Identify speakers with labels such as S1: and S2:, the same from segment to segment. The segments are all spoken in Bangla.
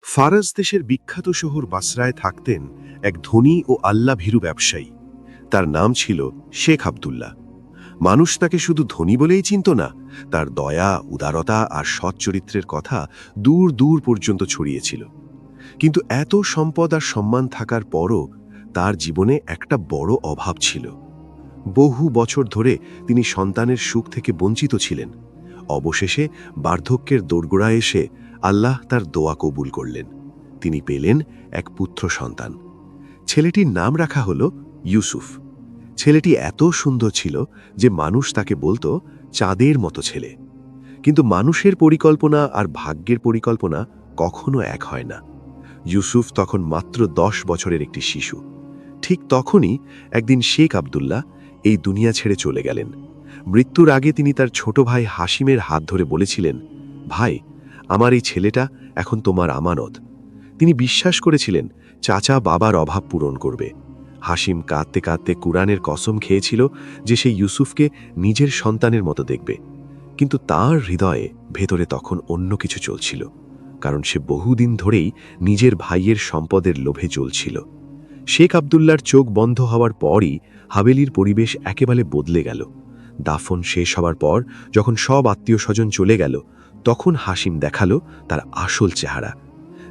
S1: ফারাজ দেশের বিখ্যাত শহর বাসরায় থাকতেন এক ধনী ও আল্লাভীরু ব্যবসায়ী। তার নাম ছিল শেখ আবদুল্লাহ। মানুষ তাকে শুধু ধনী বলেই চিনত না, তার দয়া, উদারতা আর সৎ চরিত্রের কথা দূর দূর পর্যন্ত ছড়িয়েছিল। কিন্তু এত সম্পদ আর সম্মান থাকার পরও তার জীবনে একটা বড় অভাব ছিল। বহু বছর ধরে তিনি সন্তানের সুখ থেকে বঞ্চিত ছিলেন। অবশেষে বার্ধক্যের দোরগোড়ায় এসে আল্লাহ তার দোয়া কবুল করলেন। তিনি পেলেন এক পুত্র সন্তান। ছেলেটির নাম রাখা হলো ইউসুফ। ছেলেটি এত সুন্দর ছিল যে মানুষ তাকে বলতো চাঁদের মতো ছেলে। কিন্তু মানুষের পরিকল্পনা আর ভাগ্যের পরিকল্পনা কখনো এক হয় না। ইউসুফ তখন মাত্র 10 বছরের একটি শিশু। ঠিক তখনই একদিন শেখ আবদুল্লাহ এই দুনিয়া ছেড়ে চলে গেলেন। মৃত্যুর আগে তিনি তার ছোট ভাই হাসিমের হাত ধরে বলেছিলেন, ভাই, আমার এই ছেলেটা এখন তোমার আমানত। তিনি বিশ্বাস করেছিলেন চাচা বাবার অভাব পূরণ করবে। হাসিম কাঁদতে কাঁদতে কুরআনের কসম খেয়েছিল যে সে ইউসুফকে নিজের সন্তানের মতো দেখবে। কিন্তু তার হৃদয়ে ভেতরে তখন অন্য কিছু চলছিল, কারণ সে বহুদিন ধরেই নিজের ভাইয়ের সম্পদের লোভে চলছিল। শেখ আবদুল্লার চোখ বন্ধ হওয়ার পরই হাভেলির পরিবেশ একেবারে বদলে গেল। দাফন শেষ হওয়ার পর যখন সব আত্মীয় স্বজন চলে গেল, তখন হাসিম দেখালো তার আসল চেহারা।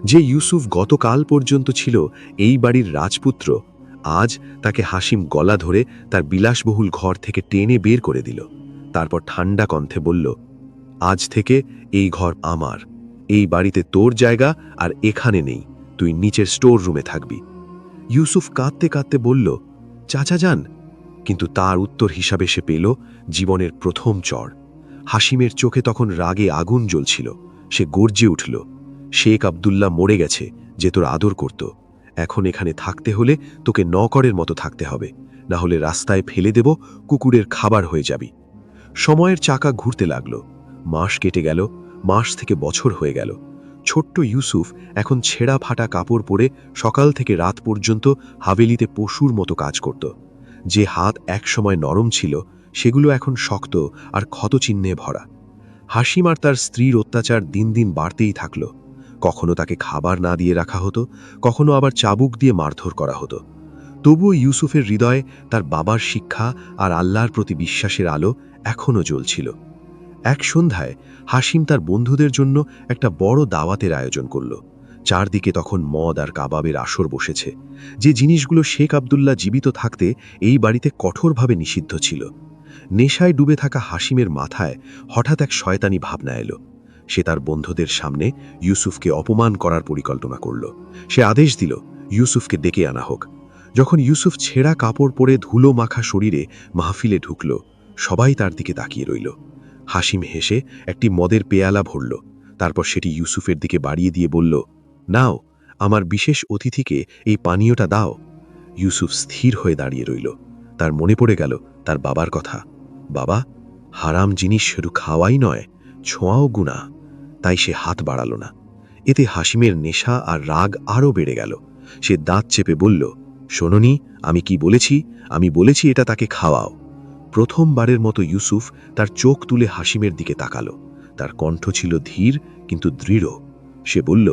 S1: যে ইউসুফ গতকাল পর্যন্ত ছিল এই বাড়ির রাজপুত্র, আজ তাকে হাসিম গলা ধরে তার বিলাসবহুল ঘর থেকে টেনে বের করে দিল। তারপর ঠান্ডা কণ্ঠে বলল, আজ থেকে এই ঘর আমার, এই বাড়িতে তোর জায়গা আর এখানে নেই, তুই নিচের স্টোর রুমে থাকবি। ইউসুফ কাঁদতে কাঁদতে বলল, চাচা যান। কিন্তু তার উত্তর হিসাবে সে পেল জীবনের প্রথম চড়। হাসিমের চোখে তখন রাগে আগুন জ্বলছিল। সে গর্জে উঠল, শেখ আবদুল্লাহ মরে গেছে যে তোর আদর করত। এখন এখানে থাকতে হলে তোকে নকরের মতো থাকতে হবে, না হলে রাস্তায় ফেলে দেব, কুকুরের খাবার হয়ে যাবি। সময়ের চাকা ঘুরতে লাগল। মাস কেটে গেল, মাস থেকে বছর হয়ে গেল। ছোট্ট ইউসুফ এখন ছেঁড়া ফাটা কাপড় পরে সকাল থেকে রাত পর্যন্ত হাভেলিতে পশুর মতো কাজ করত। যে হাত একসময় নরম ছিল, সেগুলো এখন শক্ত আর ক্ষতচিহ্নে ভরা। হাসিম আর তার স্ত্রীর অত্যাচার দিন দিন বাড়তেই থাকল। কখনো তাকে খাবার না দিয়ে রাখা হতো, কখনো আবার চাবুক দিয়ে মারধর করা হতো। তবুও ইউসুফের হৃদয়ে তার বাবার শিক্ষা আর আল্লাহর প্রতি বিশ্বাসের আলো এখনও জ্বলছিল। এক সন্ধ্যায় হাসিম তার বন্ধুদের জন্য একটা বড় দাওয়াতের আয়োজন করল। চারদিকে তখন মদ আর কাবাবের আসর বসেছে, যে জিনিসগুলো শেখ আবদুল্লাহ জীবিত থাকতে এই বাড়িতে কঠোরভাবে নিষিদ্ধ ছিল। নেশায় ডুবে থাকা হাসিমের মাথায় হঠাৎ এক শয়তানি ভাবনা এলো। সে তার বন্ধুদের সামনে ইউসুফকে অপমান করার পরিকল্পনা করল। সে আদেশ দিল, ইউসুফকে ডেকে আনা হোক। যখন ইউসুফ ছেঁড়া কাপড় পরে ধুলো মাখা শরীরে মাহফিলে ঢুকল, সবাই তার দিকে তাকিয়ে রইল। হাসিম হেসে একটি মদের পেয়ালা ভরল, তারপর সেটি ইউসুফের দিকে বাড়িয়ে দিয়ে বলল, নাও, আমার বিশেষ অতিথিকে এই পানীয়টা দাও। ইউসুফ স্থির হয়ে দাঁড়িয়ে রইল। তার মনে পড়ে গেল তার বাবার কথা। বাবা, হারাম জিনিস শুধু খাওয়াই নয়, ছোঁয়াও গুনাহ। তাই সে হাত বাড়াল না। এতে হাসিমের নেশা আর রাগ আরও বেড়ে গেল। সে দাঁত চেপে বলল, শোনোনি, আমি কি বলেছি? আমি বলেছি এটা তাকে খাওয়াও। প্রথমবারের মতো ইউসুফ তার চোখ তুলে হাসিমের দিকে তাকালো। তার কণ্ঠ ছিল ধীর কিন্তু দৃঢ়। সে বলল,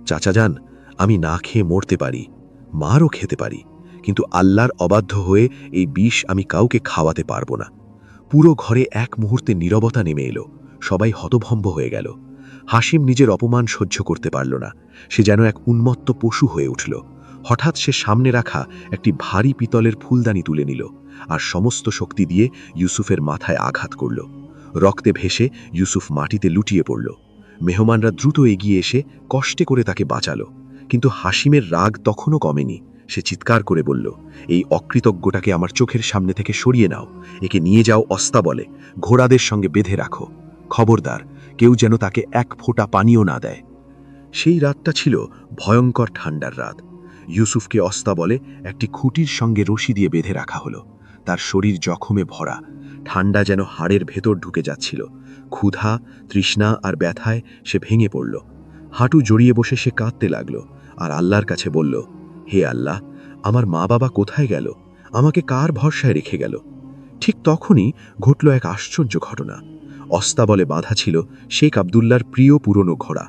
S1: চাচা যান, আমি না খেয়ে মরতে পারি, মারও খেতে পারি, কিন্তু আল্লাহর অবাধ্য হয়ে এই বিষ আমি কাউকে খাওয়াতে পারবো না। পুরো ঘরে এক মুহূর্তে নীরবতা নেমে এলো। সবাই হতভম্ব হয়ে গেল। হাসিম নিজের অপমান সহ্য করতে পারল না। সে যেন এক উন্মত্ত পশু হয়ে উঠল। হঠাৎ সে সামনে রাখা একটি ভারী পিতলের ফুলদানি তুলে নিল আর সমস্ত শক্তি দিয়ে ইউসুফের মাথায় আঘাত করল। রক্তে ভেসে ইউসুফ মাটিতে লুটিয়ে পড়ল। মেহমানরা দ্রুত এগিয়ে এসে কষ্টে করে তাকে বাঁচালো। কিন্তু হাসিমের রাগ তখনও কমেনি। সে চিৎকার করে বলল, এই অকৃতজ্ঞটাকে আমার চোখের সামনে থেকে সরিয়ে নাও। একে নিয়ে যাও অস্তাবলে, ঘোড়াদের সঙ্গে বেঁধে রাখো। খবরদার, কেউ যেন তাকে এক ফোঁটা পানিও না দেয়। সেই রাতটা ছিল ভয়ঙ্কর ঠান্ডার রাত। ইউসুফকে অস্তাবলে একটি খুঁটির সঙ্গে রশি দিয়ে বেঁধে রাখা হলো। তার শরীর জখমে ভরা, ঠান্ডা যেন হাড়ের ভেতর ঢুকে যাচ্ছিল। ক্ষুধা, তৃষ্ণা আর ব্যথায় সে ভেঙে পড়ল। হাঁটু জড়িয়ে বসে সে কাঁদতে লাগল আর আল্লাহর কাছে বলল, হে আল্লাহ, আমার মা বাবা কোথায় গেল? আমাকে কার ভরসায় রেখে গেল? ঠিক তখনই ঘটল এক আশ্চর্য ঘটনা। অস্তাবলে বাঁধা ছিল শেখ আবদুল্লার প্রিয় পুরনো ঘোড়া।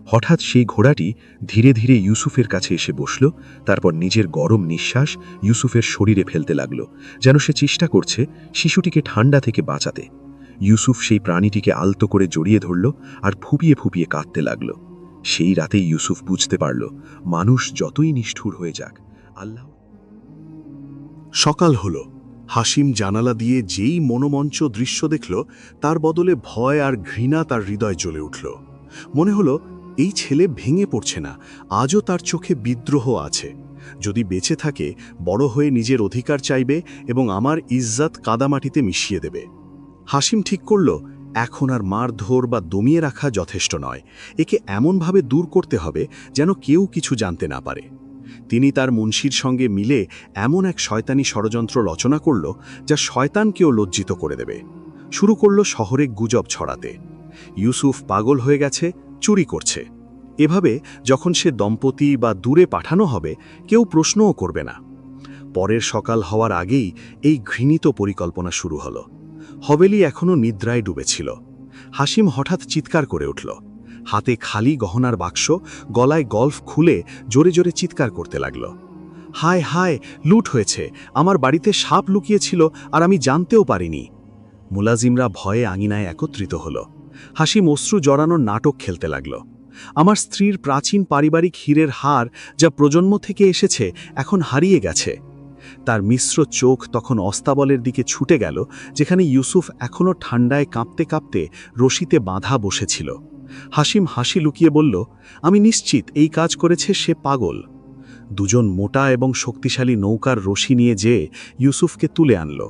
S2: হঠাৎ সেই ঘোড়াটি ধীরে ধীরে ইউসুফের কাছে এসে বসল, তারপর নিজের গরম নিঃশ্বাস ইউসুফের শরীরে ফেলতে লাগল, যেন সে চেষ্টা করছে শিশুটিকে ঠান্ডা থেকে বাঁচাতে। ইউসুফ সেই প্রাণীটিকে আলতো করে জড়িয়ে ধরল আর ফুপিয়ে ফুপিয়ে কাঁদতে লাগল। সেই রাতেই ইউসুফ বুঝতে পারল, মানুষ যতই নিষ্ঠুর হয়ে যাক, আল্লাহ।
S3: সকাল হলো। হাসিম জানালা দিয়ে যেই মনোমঞ্চ দৃশ্য দেখল, তার বদলে ভয় আর ঘৃণা তার হৃদয় জ্বলে উঠল। মনে হলো এই ছেলে ভেঙে পড়ছে না, আজও তার চোখে বিদ্রোহ আছে। যদি বেঁচে থাকে, বড় হয়ে নিজের অধিকার চাইবে এবং আমার ইজ্জত কাদামাটিতে মিশিয়ে দেবে। হাসিম ঠিক করল, এখন আর মারধর বা দমিয়ে রাখা যথেষ্ট নয়, একে এমনভাবে দূর করতে হবে যেন কেউ কিছু জানতে না পারে। তিনি তার মুন্সির সঙ্গে মিলে এমন এক শয়তানি ষড়যন্ত্র রচনা করল, যা শয়তানকেও লজ্জিত করে দেবে। শুরু করল শহরে গুজব ছড়াতে, ইউসুফ পাগল হয়ে গেছে, চুরি করছে। এভাবে যখন সে দম্পতি বা দূরে পাঠানো হবে, কেউ প্রশ্নও করবে না। পরের সকাল হওয়ার আগেই এই ঘৃণিত পরিকল্পনা শুরু হলো। হবেলি এখনও নিদ্রায় ডুবেছিল। হাসিম হঠাৎ চিৎকার করে উঠল। হাতে খালি গহনার বাক্স, গলায় গল্ফ খুলে জোরে জোরে চিৎকার করতে লাগল। হায় হায়, লুট হয়েছে, আমার বাড়িতে সাপ লুকিয়েছিল আর আমি জানতেও পারিনি। মুলাজিমরা ভয়ে আঙিনায় একত্রিত হল। হাসিম অশ্রু জড়ানোর নাটক খেলতে লাগল। আমার স্ত্রীর প্রাচীন পারিবারিক হীরের হার, যা প্রজন্ম থেকে এসেছে, এখন হারিয়ে গেছে। তার মিশ্র চোখ তখন অস্তাবলের দিকে ছুটে গেল, যেখানে ইউসুফ এখনও ঠান্ডায় কাঁপতে কাঁপতে রশিতে বাঁধা বসেছিল। হাসিম হাসি লুকিয়ে বলল, আমি নিশ্চিত এই কাজ করেছে সে পাগল। দুজন মোটা এবং শক্তিশালী নৌকার রশি নিয়ে যেয়ে ইউসুফকে তুলে আনল।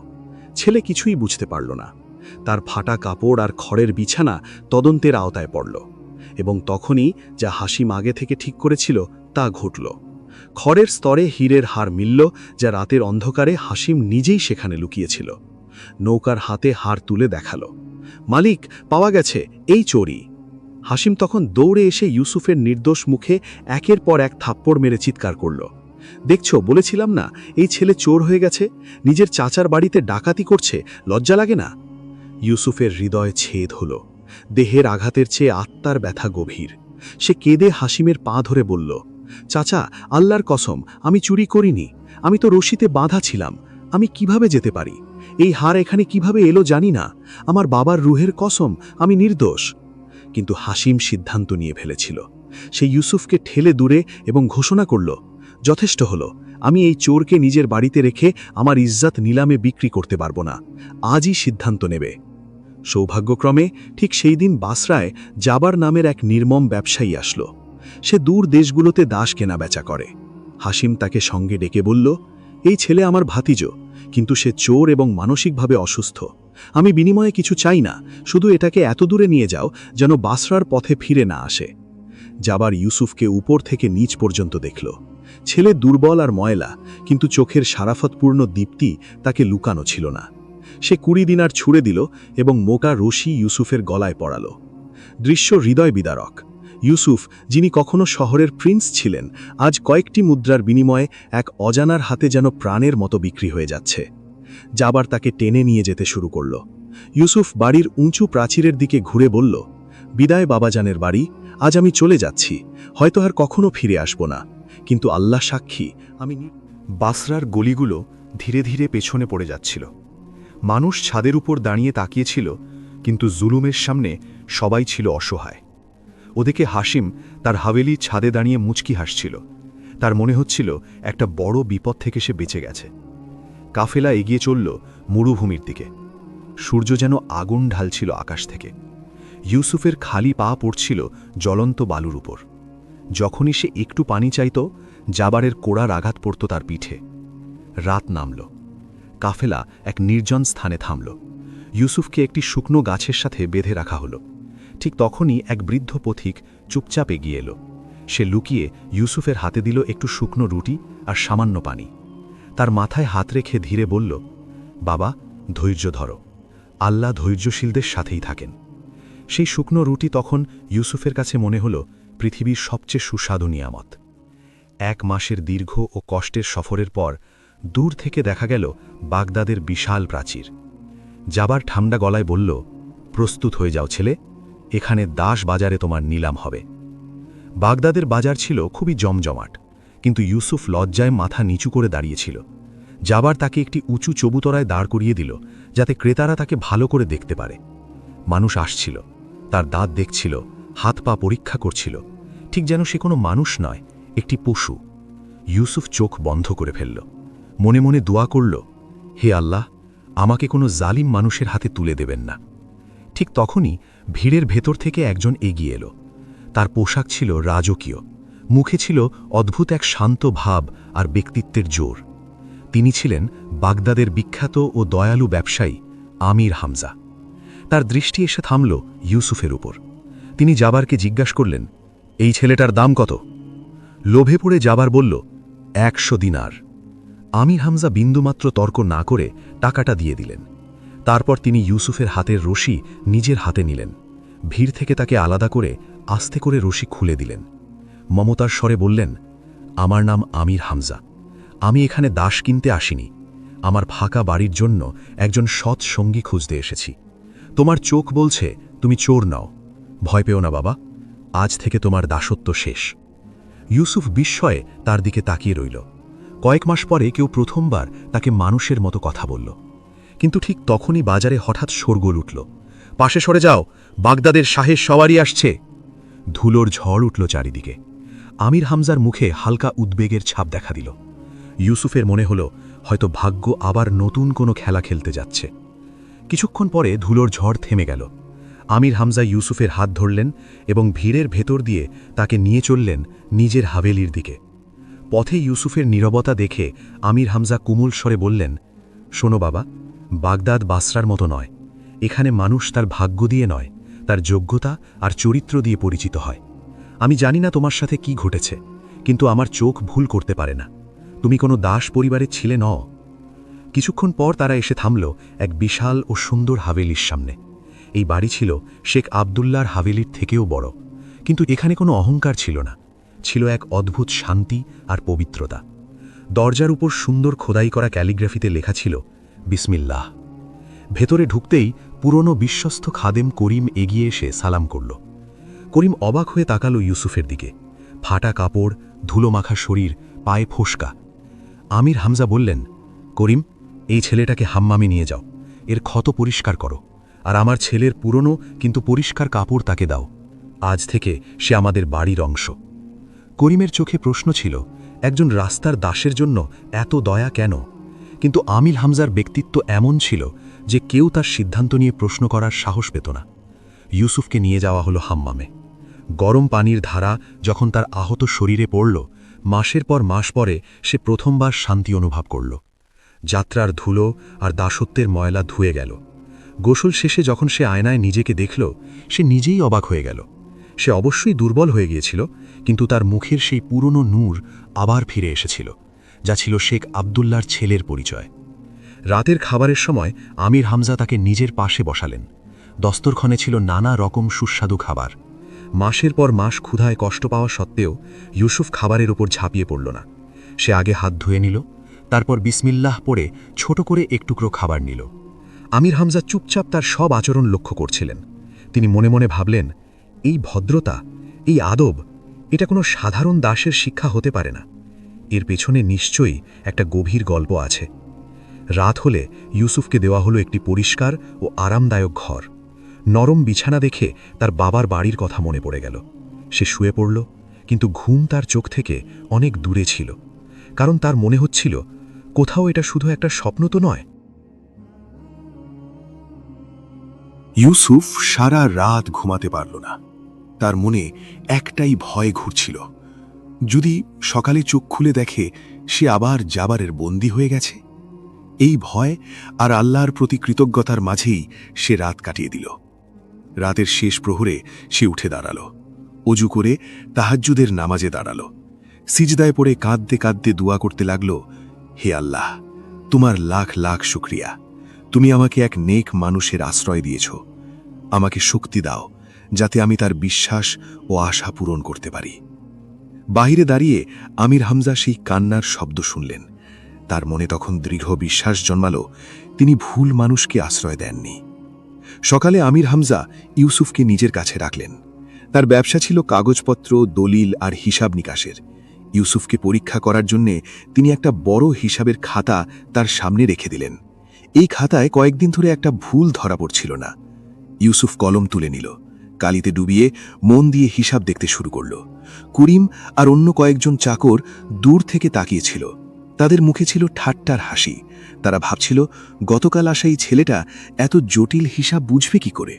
S3: ছেলে কিছুই বুঝতে পারল না। তার ফাটা কাপড় আর খড়ের বিছানা তদন্তের আওতায় পড়ল, এবং তখনই যা হাসিম আগে থেকে ঠিক করেছিল তা ঘটল। খড়ের স্তরে হীরের হার মিলল, যা রাতের অন্ধকারে হাসিম নিজেই সেখানে লুকিয়েছিল। নৌকার হাতে হার তুলে দেখাল, মালিক, পাওয়া গেছে, এই চোরই। হাসিম তখন দৌড়ে এসে ইউসুফের নির্দোষ মুখে একের পর এক থাপ্পড় মেরে চিৎকার করল, দেখছো, বলেছিলাম না এই ছেলে চোর হয়ে গেছে, নিজের চাচার বাড়িতে ডাকাতি করছে, লজ্জা লাগে না? ইউসুফের হৃদয় ছেদ হল। দেহের আঘাতের চেয়ে আত্মার ব্যথা গভীর। সে কেঁদে হাসিমের পা ধরে বলল, চাচা, আল্লাহর কসম, আমি চুরি করিনি, আমি তো রশিতে বাঁধা ছিলাম, আমি কিভাবে যেতে পারি? এই হার এখানে কিভাবে এলো জানি না, আমার বাবার রুহের কসম, আমি নির্দোষ। কিন্তু হাসিম সিদ্ধান্ত নিয়ে ফেলেছিল। সে ইউসুফকে ঠেলে দূরে এবং ঘোষণা করল, যথেষ্ট হলো, আমি এই চোরকে নিজের বাড়িতে রেখে আমার ইজ্জত নিলামে বিক্রি করতে পারবো না, আজই সিদ্ধান্ত নেবে। সৌভাগ্যক্রমে ঠিক সেই দিন বাসরায় জাবার নামের এক নির্মম ব্যবসায়ী আসলো। সে দূর দেশগুলোতে দাস কেনাবেচা করে। হাসিম তাকে সঙ্গে ডেকে বলল, এই ছেলে আমার ভাতিজো, কিন্তু সে চোর এবং মানসিকভাবে অসুস্থ। আমি বিনিময়ে কিছু চাই না, শুধু এটাকে এত দূরে নিয়ে যাও যেন বাসরার পথে ফিরে না আসে। জাবার ইউসুফকে উপর থেকে নিচ পর্যন্ত দেখল। ছেলে দুর্বল আর ময়লা, কিন্তু চোখের সারাফতপূর্ণ দীপ্তি তাকে লুকানো ছিল না। সে 20 দিনার ছুড়ে দিল এবং মোটা রশি ইউসুফের গলায় পড়াল। দৃশ্য হৃদয় বিদারক। ইউসুফ, যিনি কখনো শহরের প্রিন্স ছিলেন, আজ কয়েকটি মুদ্রার বিনিময়ে এক অজানার হাতে যেন প্রাণের মতো বিক্রি হয়ে যাচ্ছে। জাবার তাকে টেনে নিয়ে যেতে শুরু করল। ইউসুফ বাড়ির উঁচু প্রাচীরের দিকে ঘুরে বলল, বিদায় বাবাজানের বাড়ি, আজ আমি চলে যাচ্ছি, হয়তো আর কখনো ফিরে আসব না, কিন্তু আল্লাহ সাক্ষী আমি।
S2: বাসরার গলিগুলো ধীরে ধীরে পেছনে পড়ে যাচ্ছিল। মানুষ ছাদের উপর দাঁড়িয়ে তাকিয়েছিল, কিন্তু জুলুমের সামনে সবাই ছিল অসহায়। ওদিকে হাসিম তার হাভেলি ছাদে দাঁড়িয়ে মুচকি হাসছিল। তার মনে হচ্ছিল একটা বড় বিপদ থেকে সে বেঁচে গেছে। কাফেলা এগিয়ে চলল মরুভূমির দিকে। সূর্য যেন আগুন ঢালছিল আকাশ থেকে। ইউসুফের খালি পা পড়ছিল জ্বলন্ত বালুর উপর। যখনই সে একটু পানি চাইত, জাবারের কোড়ার আঘাত পড়ত তার পিঠে। রাত নামল। কাফেলা এক নির্জন স্থানে থামল। ইউসুফকে একটি শুকনো গাছের সাথে বেঁধে রাখা হলো। ঠিক তখনই এক বৃদ্ধ পথিক চুপচাপ এগিয়ে এলো। সে লুকিয়ে ইউসুফের হাতে দিল একটু শুকনো রুটি আর সামান্য পানি। তার মাথায় হাত রেখে ধীরে বলল, বাবা, ধৈর্য ধরো, আল্লাহ ধৈর্যশীলদের সাথেই থাকেন। সেই শুকনো রুটি তখন ইউসুফের কাছে মনে হল পৃথিবীর সবচেয়ে সুস্বাদু নিয়ামত। 1 মাসের দীর্ঘ ও কষ্টের সফরের পর দূর থেকে দেখা গেল বাগদাদের বিশাল প্রাচীর। জাবার ঠান্ডা গলায় বলল, প্রস্তুত হয়ে যাও ছেলে, এখানে দাস বাজারে তোমার নিলাম হবে। বাগদাদের বাজার ছিল খুবই জমজমাট, কিন্তু ইউসুফ লজ্জায় মাথা নিচু করে দাঁড়িয়েছিল। যাবার তাকে একটি উঁচু চবুতরায় দাঁড় করিয়ে দিল, যাতে ক্রেতারা তাকে ভালো করে দেখতে পারে। মানুষ আসছিল, তার দাঁত দেখছিল, হাত পা পরীক্ষা করছিল, ঠিক যেন সে কোনো মানুষ নয়, একটি পশু। ইউসুফ চোখ বন্ধ করে ফেলল, মনে মনে দোয়া করল, হে আল্লাহ, আমাকে কোনো জালিম মানুষের হাতে তুলে দেবেন না। ঠিক তখনই ভিড়ের ভেতর থেকে একজন এগিয়ে এলো। তার পোশাক ছিল রাজকীয়, মুখে ছিল অদ্ভুত এক শান্ত ভাব আর ব্যক্তিত্বের জোর। তিনি ছিলেন বাগদাদের বিখ্যাত ও দয়ালু ব্যবসায়ী আমির হামজা। তার দৃষ্টি এসে থামল ইউসুফের উপর। তিনি জাবারকে জিজ্ঞাসা করলেন, এই ছেলেটার দাম কত? লোভে পড়ে জাবার বলল, 100 দিনার। আমির হামজা বিন্দুমাত্র তর্ক না করে টাকাটা দিয়ে দিলেন। তারপর তিনি ইউসুফের হাতের রশি নিজের হাতে নিলেন, ভিড় থেকে তাকে আলাদা করে আস্তে করে রশি খুলে দিলেন। মমতার স্বরে বললেন, আমার নাম আমির হামজা, আমি এখানে দাস কিনতে আসিনি, আমার ফাঁকা বাড়ির জন্য একজন সৎ সঙ্গী খুঁজতে এসেছি। তোমার চোখ বলছে তুমি চোর নাও, ভয় পেও না বাবা, আজ থেকে তোমার দাসত্ব শেষ। ইউসুফ বিস্ময়ে তার দিকে তাকিয়ে রইল। কয়েক মাস পরে কেউ প্রথমবার তাকে মানুষের মতো কথা বলল। কিন্তু ঠিক তখনই বাজারে হঠাৎ শোরগোল উঠল, পাশে সরে যাও, বাগদাদের শাহের সওয়ারি আসছে। ধুলোর ঝড় উঠল চারিদিকে। আমির হামজার মুখে হালকা উদ্বেগের ছাপ দেখা দিল। ইউসুফের মনে হল হয়তো ভাগ্য আবার নতুন কোনো খেলা খেলতে যাচ্ছে। কিছুক্ষণ পরে ধুলোর ঝড় থেমে গেল। আমির হামজা ইউসুফের হাত ধরলেন এবং ভিড়ের ভেতর দিয়ে তাকে নিয়ে চললেন নিজের হাভেলির দিকে। পথে ইউসুফের নীরবতা দেখে আমির হামজা কুমুল স্বরে বললেন, শোনো বাবা, বাগদাদ বাসরার মতো নয়, এখানে মানুষ তার ভাগ্য দিয়ে নয়, তার যোগ্যতা আর চরিত্র দিয়ে পরিচিত হয়। আমি জানি না তোমার সাথে কি ঘটেছে, কিন্তু আমার চোখ ভুল করতে পারে না, তুমি কোনো দাস পরিবারের ছিলে নও। কিছুক্ষণ পর তারা এসে থামল এক বিশাল ও সুন্দর হাভেলির সামনে। এই বাড়ি ছিল শেখ আবদুল্লাহর হাভেলির থেকেও বড়, কিন্তু এখানে কোনো অহংকার ছিল না, ছিল এক অদ্ভুত শান্তি আর পবিত্রতা। দরজার উপর সুন্দর খোদাই করা ক্যালিগ্রাফিতে লেখা ছিল, বিসমিল্লাহ। ভেতরে ঢুকতেই পুরনো বিশ্বস্ত খাদেম করিম এগিয়ে এসে সালাম করল। করিম অবাক হয়ে তাকালো ইউসুফের দিকে। ফাটা কাপড়, ধুলোমাখা শরীর, পায়ে ফোসকা। আমির হামজা বললেন, করিম, এই ছেলেটাকে হাম্মামে নিয়ে যাও, এর ক্ষত পরিষ্কার করো, আর আমার ছেলের পুরনো কিন্তু পরিষ্কার কাপড় তাকে দাও। আজ থেকে সে আমাদের বাড়ির অংশ। করিমের চোখে প্রশ্ন ছিল, একজন রাস্তার দাসের জন্য এত দয়া কেন? কিন্তু আমির হামজার ব্যক্তিত্ব এমন ছিল যে কেউ তার সিদ্ধান্ত নিয়ে প্রশ্ন করার সাহস পেত না। ইউসুফকে নিয়ে যাওয়া হলো হাম্মামে। গরম পানির ধারা যখন তার আহত শরীরে পড়ল, মাসের পর মাস পরে সে প্রথমবার শান্তি অনুভব করল। যাত্রার ধুলো আর দাসত্বের ময়লা ধুয়ে গেল। গোসল শেষে যখন সে আয়নায় নিজেকে দেখল, সে নিজেই অবাক হয়ে গেল। সে অবশ্যই দুর্বল হয়ে গিয়েছিল, কিন্তু তার মুখের সেই পুরনো নূর আবার ফিরে এসেছিল, যা ছিল শেখ আবদুল্লাহর ছেলের পরিচয়। রাতের খাবারের সময় আমির হামজা তাকে নিজের পাশে বসালেন। দস্তরখানে ছিল নানা রকম সুস্বাদু খাবার। মাসের পর মাস ক্ষুধায় কষ্ট পাওয়া সত্ত্বেও ইউসুফ খাবারের ওপর ঝাঁপিয়ে পড়ল না। সে আগে হাত ধুয়ে নিল, তারপর বিসমিল্লাহ পড়ে ছোট করে এক টুকরো খাবার নিল। আমির হামজা চুপচাপ তার সব আচরণ লক্ষ্য করছিলেন। তিনি মনে মনে ভাবলেন, এই ভদ্রতা, এই আদব, এটা কোনো সাধারণ দাসের শিক্ষা হতে পারে না। এর পেছনে নিশ্চয়ই একটা গভীর গল্প আছে। রাত হলে ইউসুফকে দেওয়া হলো একটি পরিষ্কার ও আরামদায়ক ঘর। নরম বিছানা দেখে তার বাবার বাড়ির কথা মনে পড়ে গেল। সে শুয়ে পড়ল, কিন্তু ঘুম তার চোখ থেকে অনেক দূরে ছিল, কারণ তার মনে হচ্ছিল কোথাও এটা শুধু একটা স্বপ্ন তো নয়।
S1: ইউসুফ সারা রাত ঘুমাতে পারল না। তার মনে একটাই ভয় ঘুরছিল, যদি সকালে চোখ খুলে দেখে সে আবার জাবারের বন্দী হয়ে গেছে। এই ভয় আর আল্লাহর প্রতি কৃতজ্ঞতার মাঝেই সে রাত কাটিয়ে দিল। রাতের শেষ প্রহরে সে উঠে দাঁড়াল, অজু করে তাহাজ্জুদের নামাজে দাঁড়াল। সিজদায় পড়ে কাঁদতে কাঁদতে দোয়া করতে লাগল, হে আল্লাহ, তোমার লাখ লাখ শুকরিয়া, তুমি আমাকে এক নেক মানুষের আশ্রয় দিয়েছ। আমাকে শক্তি দাও, যাতে আমি তার বিশ্বাস ও আশা পূরণ করতে পারি। বাহিরে দাঁড়িয়ে আমির হামজা সেই কান্নার শব্দ শুনলেন। তার মনে তখন দৃঢ় বিশ্বাস জন্মাল, তিনি ভুল মানুষকে আশ্রয় দেননি। সকালে আমির হামজা ইউসুফকে নিজের কাছে রাখলেন। তার ব্যবসা ছিল কাগজপত্র, দলিল আর হিসাব নিকাশের। ইউসুফকে পরীক্ষা করার জন্যে তিনি একটা বড় হিসাবের খাতা তার সামনে রেখে দিলেন। এই খাতায় কয়েকদিন ধরে একটা ভুল ধরা পড়ছিল না। ইউসুফ কলম তুলে নিল, কালিতে ডুবিয়ে মন দিয়ে হিসাব দেখতে শুরু করল। করিম আর অন্য কয়েকজন চাকর দূর থেকে তাকিয়েছিল। তাদের মুখে ছিল ঠাট্টার হাসি। তারা ভাবছিল, গতকাল আসা এই ছেলেটা এত জটিল হিসাব বুঝবে কি করে।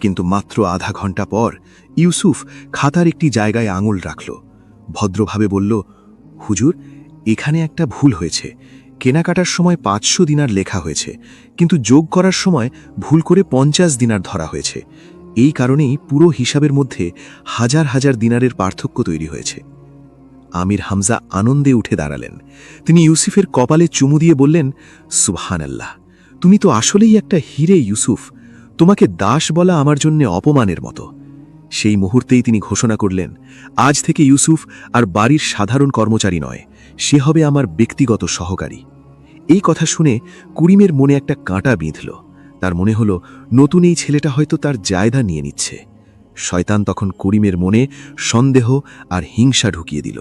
S1: কিন্তু মাত্র আধা ঘন্টা পর ইউসুফ খাতার একটি জায়গায় আঙুল রাখল, ভদ্রভাবে বলল, হুজুর, এখানে একটা ভুল হয়েছে। কেনাকাটার সময় 500 দিনার লেখা হয়েছে, কিন্তু যোগ করার সময় ভুল করে 50 দিনার ধরা হয়েছে। এই কারণেই পুরো হিসাবের মধ্যে হাজার হাজার দিনারের পার্থক্য তৈরি হয়েছে। আমির হামজা আনন্দে উঠে দাঁড়ালেন। তিনি ইউসুফের কপালে চুমু দিয়ে বললেন, সুবহানাল্লাহ, তুমি তো আসলেই একটা হিরে ইউসুফ। তোমাকে দাস বলা আমার জন্য অপমানের মতো। সেই মুহূর্তেই তিনি ঘোষণা করলেন, আজ থেকে ইউসুফ আর বাড়ির সাধারণ কর্মচারী নয়, সে হবে আমার ব্যক্তিগত সহকারী। এই কথা শুনে করিমের মনে একটা কাঁটা বিঁধল। তার মনে হলো, নতুন এই ছেলেটা হয়তো তার জায়গা নিয়ে নিচ্ছে। শয়তান তখন করিমের মনে সন্দেহ আর হিংসা ঢুকিয়ে দিল।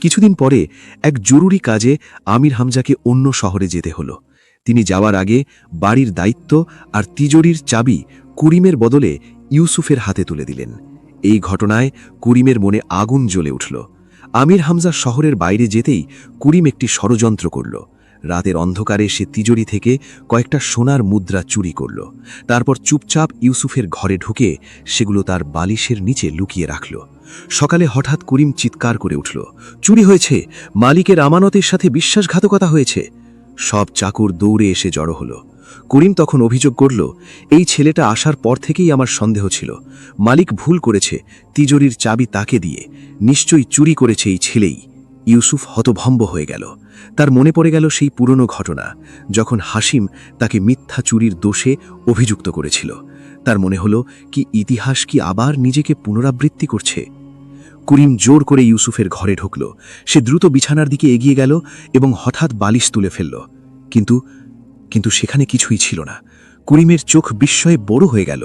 S1: কিছুদিন পরে এক জরুরি কাজে আমির হামজাকে অন্য শহরে যেতে হলো। তিনি যাওয়ার আগে বাড়ির দায়িত্ব আর তিজোরির চাবি করিমের বদলে ইউসুফের হাতে তুলে দিলেন। এই ঘটনায় করিমের মনে আগুন জ্বলে উঠল। আমির হামজা শহরের বাইরে যেতেই করিম একটি ষড়যন্ত্র করল। রাতের অন্ধকারে সে তিজোরি থেকে কয়েকটা সোনার মুদ্রা চুরি করল। তারপর চুপচাপ ইউসুফের ঘরে ঢুকে সেগুলো তার বালিশের নিচে লুকিয়ে রাখল। সকালে হঠাৎ করিম চিৎকার করে উঠল, চুরি হয়েছে, মালিকের আমানতের সাথে বিশ্বাসঘাতকতা হয়েছে। সব চাকর দৌড়ে এসে জড়ো হলো। করিম তখন অভিযোগ করল, এই ছেলেটা আসার পর থেকেই আমার সন্দেহ ছিল। মালিক ভুল করেছে, তিজোরির চাবি তাকে দিয়ে। নিশ্চয়ই চুরি করেছে এই ছেলেই। ইউসুফ হতভম্ব হয়ে গেল। তার মনে পড়ে গেল সেই পুরনো ঘটনা, যখন হাসিম তাকে মিথ্যা চুরির দোষে অভিযুক্ত করেছিল। তার মনে হলো, কি ইতিহাস কি আবার নিজেকে পুনরাবৃত্তি করছে। করিম জোর করে ইউসুফের ঘরে ঢুকল। সে দ্রুত বিছানার দিকে এগিয়ে গেল এবং হঠাৎ বালিশ তুলে ফেলল। কিন্তু সেখানে কিছুই ছিল না। করিমের চোখ বিস্ময়ে বড় হয়ে গেল।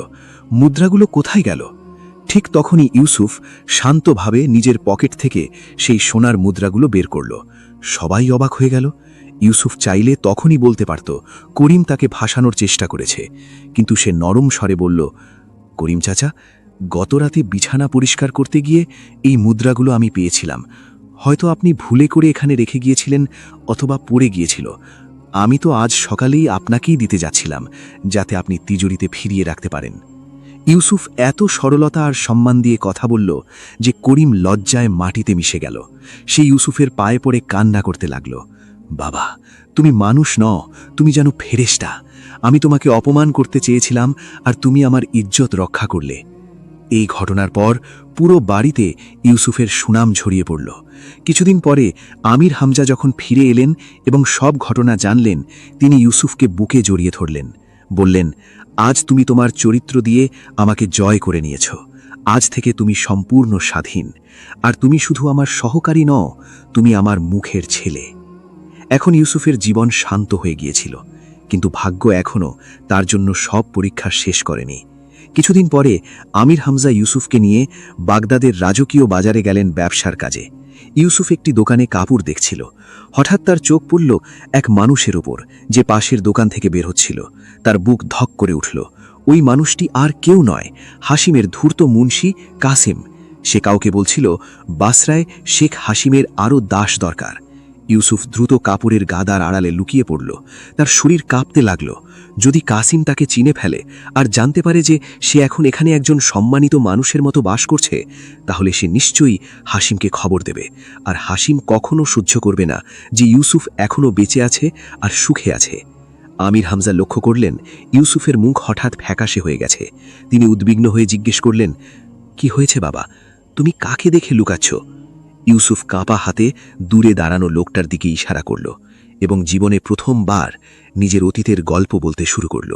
S1: মুদ্রাগুলো কোথায় গেল? ঠিক তখনই ইউসুফ শান্তভাবে নিজের পকেট থেকে সেই সোনার মুদ্রাগুলো বের করল। সবাই অবাক হয়ে গেল। ইউসুফ চাইলে তখনই বলতে পারত করিম তাকে ফাঁসানোর চেষ্টা করেছে, কিন্তু সে নরম স্বরে বলল, করিম চাচা, গতরাতে বিছানা পরিষ্কার করতে গিয়ে এই মুদ্রাগুলো আমি পেয়েছিলাম। হয়তো আপনি ভুলে করে এখানে রেখে গিয়েছিলেন, অথবা পড়ে গিয়েছিল। আমি তো আজ সকালেই আপনাকেই দিতে যাচ্ছিলাম, যাতে আপনি তিজোরিতে ফিরিয়ে রাখতে পারেন। ইউসুফ এত সরলতা আর সম্মান দিয়ে কথা বলল যে করিম লজ্জায় মাটিতে মিশে গেল। সে ইউসুফের পায়ে পড়ে কান্না করতে লাগল। বাবা, তুমি মানুষ নও, তুমি যেন ফেরেশতা। আমি তোমাকে অপমান করতে চেয়েছিলাম, আর তুমি আমার ইজ্জত রক্ষা করলে। এই ঘটনার পর পুরো বাড়িতে ইউসুফের সুনাম ছড়িয়ে পড়ল। কিছুদিন পরে আমির হামজা যখন ফিরে এলেন এবং সব ঘটনা জানলেন, তিনি ইউসুফকে বুকে জড়িয়ে ধরলেন। বললেন, আজ তুমি তোমার চরিত্র দিয়ে আমাকে জয় করে নিয়েছ। আজ থেকে তুমি সম্পূর্ণ স্বাধীন। আর তুমি শুধু আমার সহকারী নও, তুমি আমার মুখের ছেলে। এখন ইউসুফের জীবন শান্ত হয়ে গিয়েছিল, কিন্তু ভাগ্য এখনও তার জন্য সব পরীক্ষা শেষ করেনি। কিছুদিন পরে আমির হামজা ইউসুফকে নিয়ে বাগদাদের রাজকীয় বাজারে গেলেন ব্যবসার কাজে। ইউসুফ একটি দোকানে কাপড় দেখছিল। হঠাৎ তার চোখ পড়ল এক মানুষের ওপর, যে পাশের দোকান থেকে বের হচ্ছিল। তার বুক ধক করে উঠল। ওই মানুষটি আর কেউ নয়, হাসিমের ধূর্ত মুন্সি কাসেম। সে কাউকে বলছিল, বাসরায় শেখ হাসিমের আরও দাস দরকার। ইউসুফ দ্রুত কাপড়ের গাদার আড়ালে লুকিয়ে পড়ল। তার শরীর কাঁপতে লাগল। যদি কাসিম তাকে চিনে ফেলে আর জানতে পারে যে সে এখন এখানে একজন সম্মানিত মানুষের মতো বাস করছে, তাহলে সে নিশ্চয়ই হাসিমকে খবর দেবে। আর হাসিম কখনো সহ্য করবে না যে ইউসুফ এখনও বেঁচে আছে আর সুখে আছে। আমির হামজা লক্ষ্য করলেন ইউসুফের মুখ হঠাৎ ফ্যাকাশে হয়ে গেছে। তিনি উদ্বিগ্ন হয়ে জিজ্ঞেস করলেন, কি হয়েছে বাবা? তুমি কাকে দেখে লুকাচ্ছ? ইউসুফ কাঁপা হাতে দূরে দাঁড়ানো লোকটার দিকে ইশারা করল এবং জীবনে প্রথমবার নিজের অতীতের গল্প বলতে শুরু করল।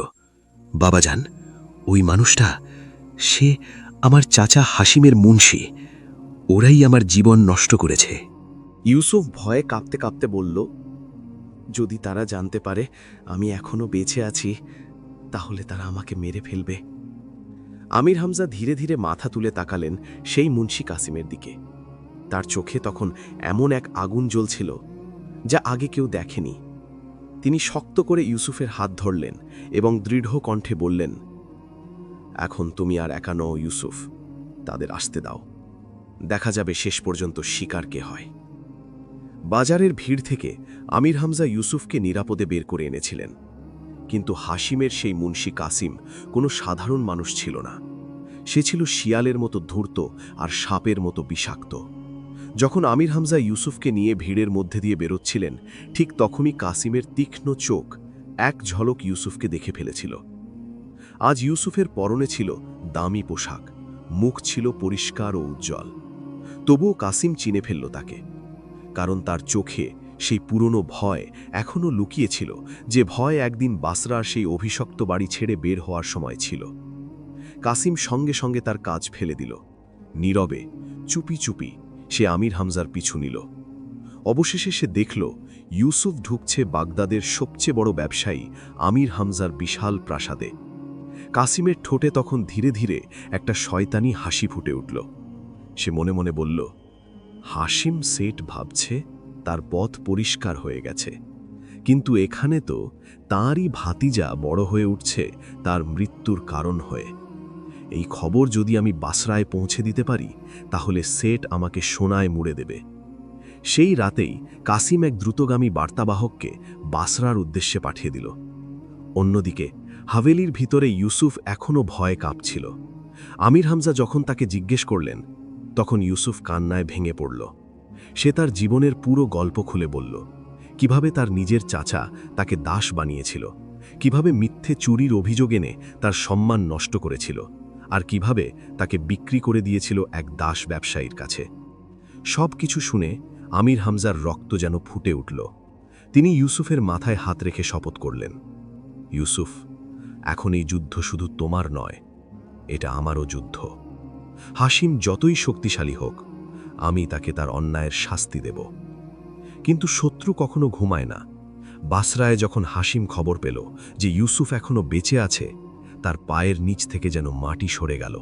S1: বাবাজান, ওই মানুষটা, সে আমার চাচা হাসিমের মুন্সি। ওরাই আমার জীবন নষ্ট করেছে।
S3: ইউসুফ ভয়ে কাঁপতে কাঁপতে বলল, যদি তারা জানতে পারে আমি এখনো বেঁচে আছি, তাহলে তারা আমাকে মেরে ফেলবে। আমির হামজা ধীরে ধীরে মাথা তুলে তাকালেন সেই মুন্সি কাসিমের দিকে। তার চোখে তখন এমন এক আগুন জ্বলছিল যা আগে কেউ দেখেনি। তিনি শক্ত করে ইউসুফের হাত ধরলেন এবং দৃঢ় কণ্ঠে বললেন, এখন তুমি আর একা নও ইউসুফ, তাদের আসতে দাও, দেখা যাবে শেষ পর্যন্ত শিকার কে হয়। বাজারের ভিড় থেকে আমির হামজা ইউসুফকে নিরাপদে বের করে এনেছিলেন, কিন্তু হাসিমের সেই মুন্সি কাসিম কোনো সাধারণ মানুষ ছিল না। সে ছিল শিয়ালের মতো ধূর্ত আর সাপের মতো বিষাক্ত। যখন আমির হামজা ইউসুফকে নিয়ে ভিড়ের মধ্যে দিয়ে বেরোচ্ছিলেন, ঠিক তখনই কাসিমের তীক্ষ্ণ চোখ এক ঝলক ইউসুফকে দেখে ফেলেছিল। আজ ইউসুফের পরনে ছিল দামি পোশাক, মুখ ছিল পরিষ্কার ও উজ্জ্বল। তবুও কাসিম চিনে ফেলল তাকে, কারণ তার চোখে সেই পুরনো ভয় এখনও লুকিয়েছিল, যে ভয় একদিন বাসরার সেই অভিশপ্ত বাড়ি ছেড়ে বের হওয়ার সময় ছিল। কাসিম সঙ্গে সঙ্গে তার কাজ ফেলে দিল। নীরবে, চুপি চুপি সে আমির হামজার পিছু নিল। অবশেষে সে দেখল ইউসুফ ঢুকছে বাগদাদের সবচেয়ে বড় ব্যবসায়ী আমির হামজার বিশাল প্রাসাদে। কাসিমের ঠোঁটে তখন ধীরে ধীরে একটা শয়তানি হাসি ফুটে উঠল। সে মনে মনে বলল, হাসিম সেট ভাবছে তার পথ পরিষ্কার হয়ে গেছে, কিন্তু এখানে তো তাঁরই ভাতিজা বড় হয়ে উঠছে তার মৃত্যুর কারণ হয়ে। এই খবর যদি আমি বাসরায় পৌঁছে দিতে পারি, তাহলে সেট আমাকে সোনায় মুড়ে দেবে। সেই রাতেই কাসিম এক দ্রুতগামী বার্তাবাহককে বাসরার উদ্দেশ্যে পাঠিয়ে দিল। অন্যদিকে হাভেলির ভিতরে ইউসুফ এখনও ভয়ে কাঁপছিল। আমির হামজা যখন তাকে জিজ্ঞেস করলেন, তখন ইউসুফ কান্নায় ভেঙে পড়ল। সে তার জীবনের পুরো গল্প খুলে বলল, কিভাবে তার নিজের চাচা তাকে দাস বানিয়েছিল, কিভাবে মিথ্যে চুরির অভিযোগ এনে তার সম্মান নষ্ট করেছিল, আর কিভাবে তাকে বিক্রি করে দিয়েছিল এক দাস ব্যবসায়ীর কাছে। সব কিছু শুনে আমির হামজার রক্ত যেন ফুটে উঠল। তিনি ইউসুফের মাথায় হাত রেখে শপথ করলেন, ইউসুফ, এখন এই যুদ্ধ শুধু তোমার নয়, এটা আমারও যুদ্ধ। হাসিম যতই শক্তিশালী হোক, আমি তাকে তার অন্যায়ের শাস্তি দেব। কিন্তু শত্রু কখনো ঘুমায় না। বাসরায় যখন হাসিম খবর পেল যে ইউসুফ এখনো বেঁচে আছে, তার পায়ের নিচ থেকে যেন মাটি সরে গেল।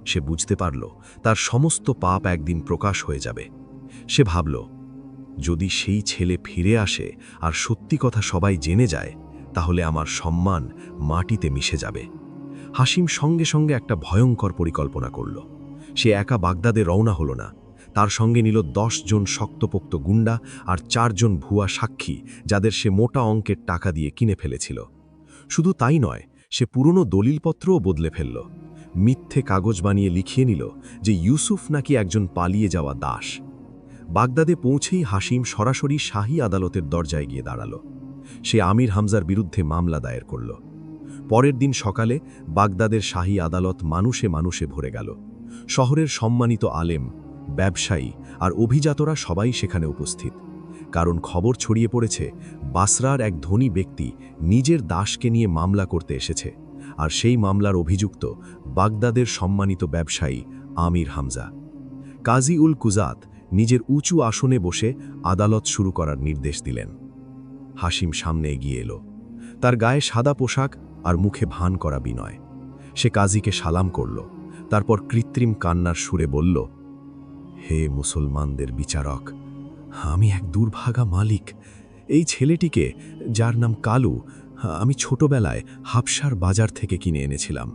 S3: সে বুঝতে পারল তার সমস্ত পাপ একদিন প্রকাশ হয়ে যাবে। সে ভাবল, যদি সেই ছেলে ফিরে আসে আর সত্যি কথা সবাই জেনে যায়, তাহলে আমার সম্মান মাটিতে মিশে যাবে। হাসিম সঙ্গে সঙ্গে একটা ভয়ঙ্কর পরিকল্পনা করল। সে একা বাগদাদে রওনা হল না, তার সঙ্গে নিল 10 জন শক্তপোক্ত গুন্ডা আর 4 জন ভুয়া সাক্ষী, যাদের সে মোটা অঙ্কের টাকা দিয়ে কিনে ফেলেছিল। শুধু তাই নয়, সে পুরনো দলিলপত্রও বদলে ফেলল। মিথ্যে কাগজ বানিয়ে লিখিয়ে নিল যে ইউসুফ নাকি একজন পালিয়ে যাওয়া দাস। বাগদাদে পৌঁছেই হাসিম সরাসরি শাহী আদালতের দরজায় গিয়ে দাঁড়াল। সে আমির হামজার বিরুদ্ধে মামলা দায়ের করল। পরের দিন সকালে বাগদাদের শাহী আদালত মানুষে মানুষে ভরে গেল। শহরের সম্মানিত আলেম, ব্যবসায়ী আর অভিজাতরা সবাই সেখানে উপস্থিত, কারণ খবর ছড়িয়ে পড়েছে বাসরার এক ধনী ব্যক্তি নিজের দাসকে নিয়ে মামলা করতে এসেছে, আর সেই মামলার অভিযুক্ত বাগদাদের সম্মানিত ব্যবসায়ী আমির হামজা। কাজী উল কুজাত নিজের উঁচু আসনে বসে আদালত শুরু করার নির্দেশ দিলেন। হাসিম সামনে এগিয়ে এলো। তার গায়ে সাদা পোশাক আর মুখে ভান করা বিনয়। সে কাজীকে সালাম করল, তারপর কৃত্রিম কান্নার সুরে বলল, হে মুসলমানদের বিচারক, আমি এক দুর্ভাগা মালিক। এই ছেলেটিকে, যার নাম কালু, আমি ছোটবেলায় হাবশার বাজার থেকে কিনে এনেছিলাম।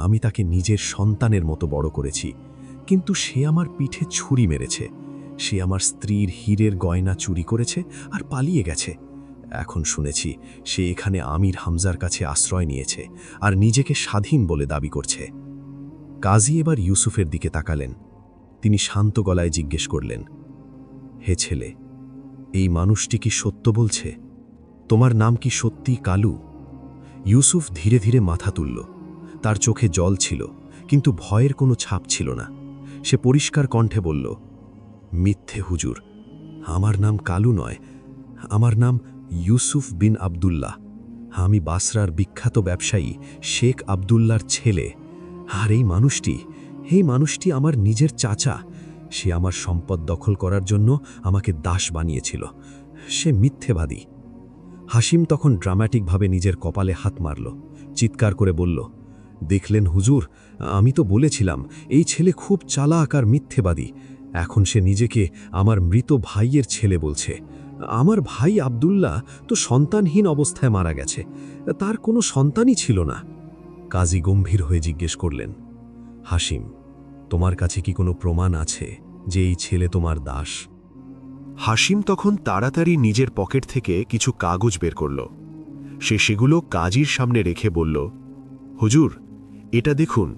S3: আমি তাকে নিজের সন্তানের মতো বড় করেছি, কিন্তু সে আমার পিঠে ছুরি মেরেছে। সে আমার স্ত্রীর হীরের গয়না চুরি করেছে আর পালিয়ে গেছে। এখন শুনেছি সে এখানে আমির হামজার কাছে আশ্রয় নিয়েছে আর নিজেকে স্বাধীন বলে দাবি করছে। কাজী এবার ইউসুফের দিকে তাকালেন। তিনি শান্ত গলায় জিজ্ঞেস করলেন, হে ছেলে, এই মানুষটি কি সত্য বলছে? তোমার নাম কি সত্যি কালু? ইউসুফ ধীরে ধীরে মাথা তুলল। তার চোখে জল ছিল, কিন্তু ভয়ের কোনো ছাপ ছিল না। সে পরিষ্কার কণ্ঠে বলল, মিথ্যে হুজুর, আমার নাম কালু নয়, আমার নাম ইউসুফ বিন আবদুল্লাহ। আমি বাসরার বিখ্যাত ব্যবসায়ী শেখ আবদুল্লার ছেলে। আর এই মানুষটি আমার নিজের চাচা। সে আমার সম্পদ দখল করার জন্য আমাকে দাস বানিয়েছিল। সে মিথ্যেবাদী। হাসিম তখন ড্রামাটিকভাবে নিজের কপালে হাত মারল, চিৎকার করে বলল,
S4: দেখলেন হুজুর, আমি তো বলেছিলাম এই ছেলে খুব চালাক আর মিথ্যেবাদী। এখন সে নিজেকে আমার মৃত ভাইয়ের ছেলে বলছে। আমার ভাই আব্দুল্লাহ তো সন্তানহীন অবস্থায় মারা গেছে, তার কোনো সন্তানই ছিল না। কাজী গম্ভীর হয়ে জিজ্ঞেস করলেন, হাসিম, তোমার কাছে কি কোনো প্রমাণ আছে যে এই ছেলে তোমার দাস?
S2: হাসিম তখন তাড়াতাড়ি নিজের পকেট থেকে কিছু কাগজ বের করল। সে সেগুলো কাজীর সামনে রেখে বলল, হুজুর, এটা দেখুন,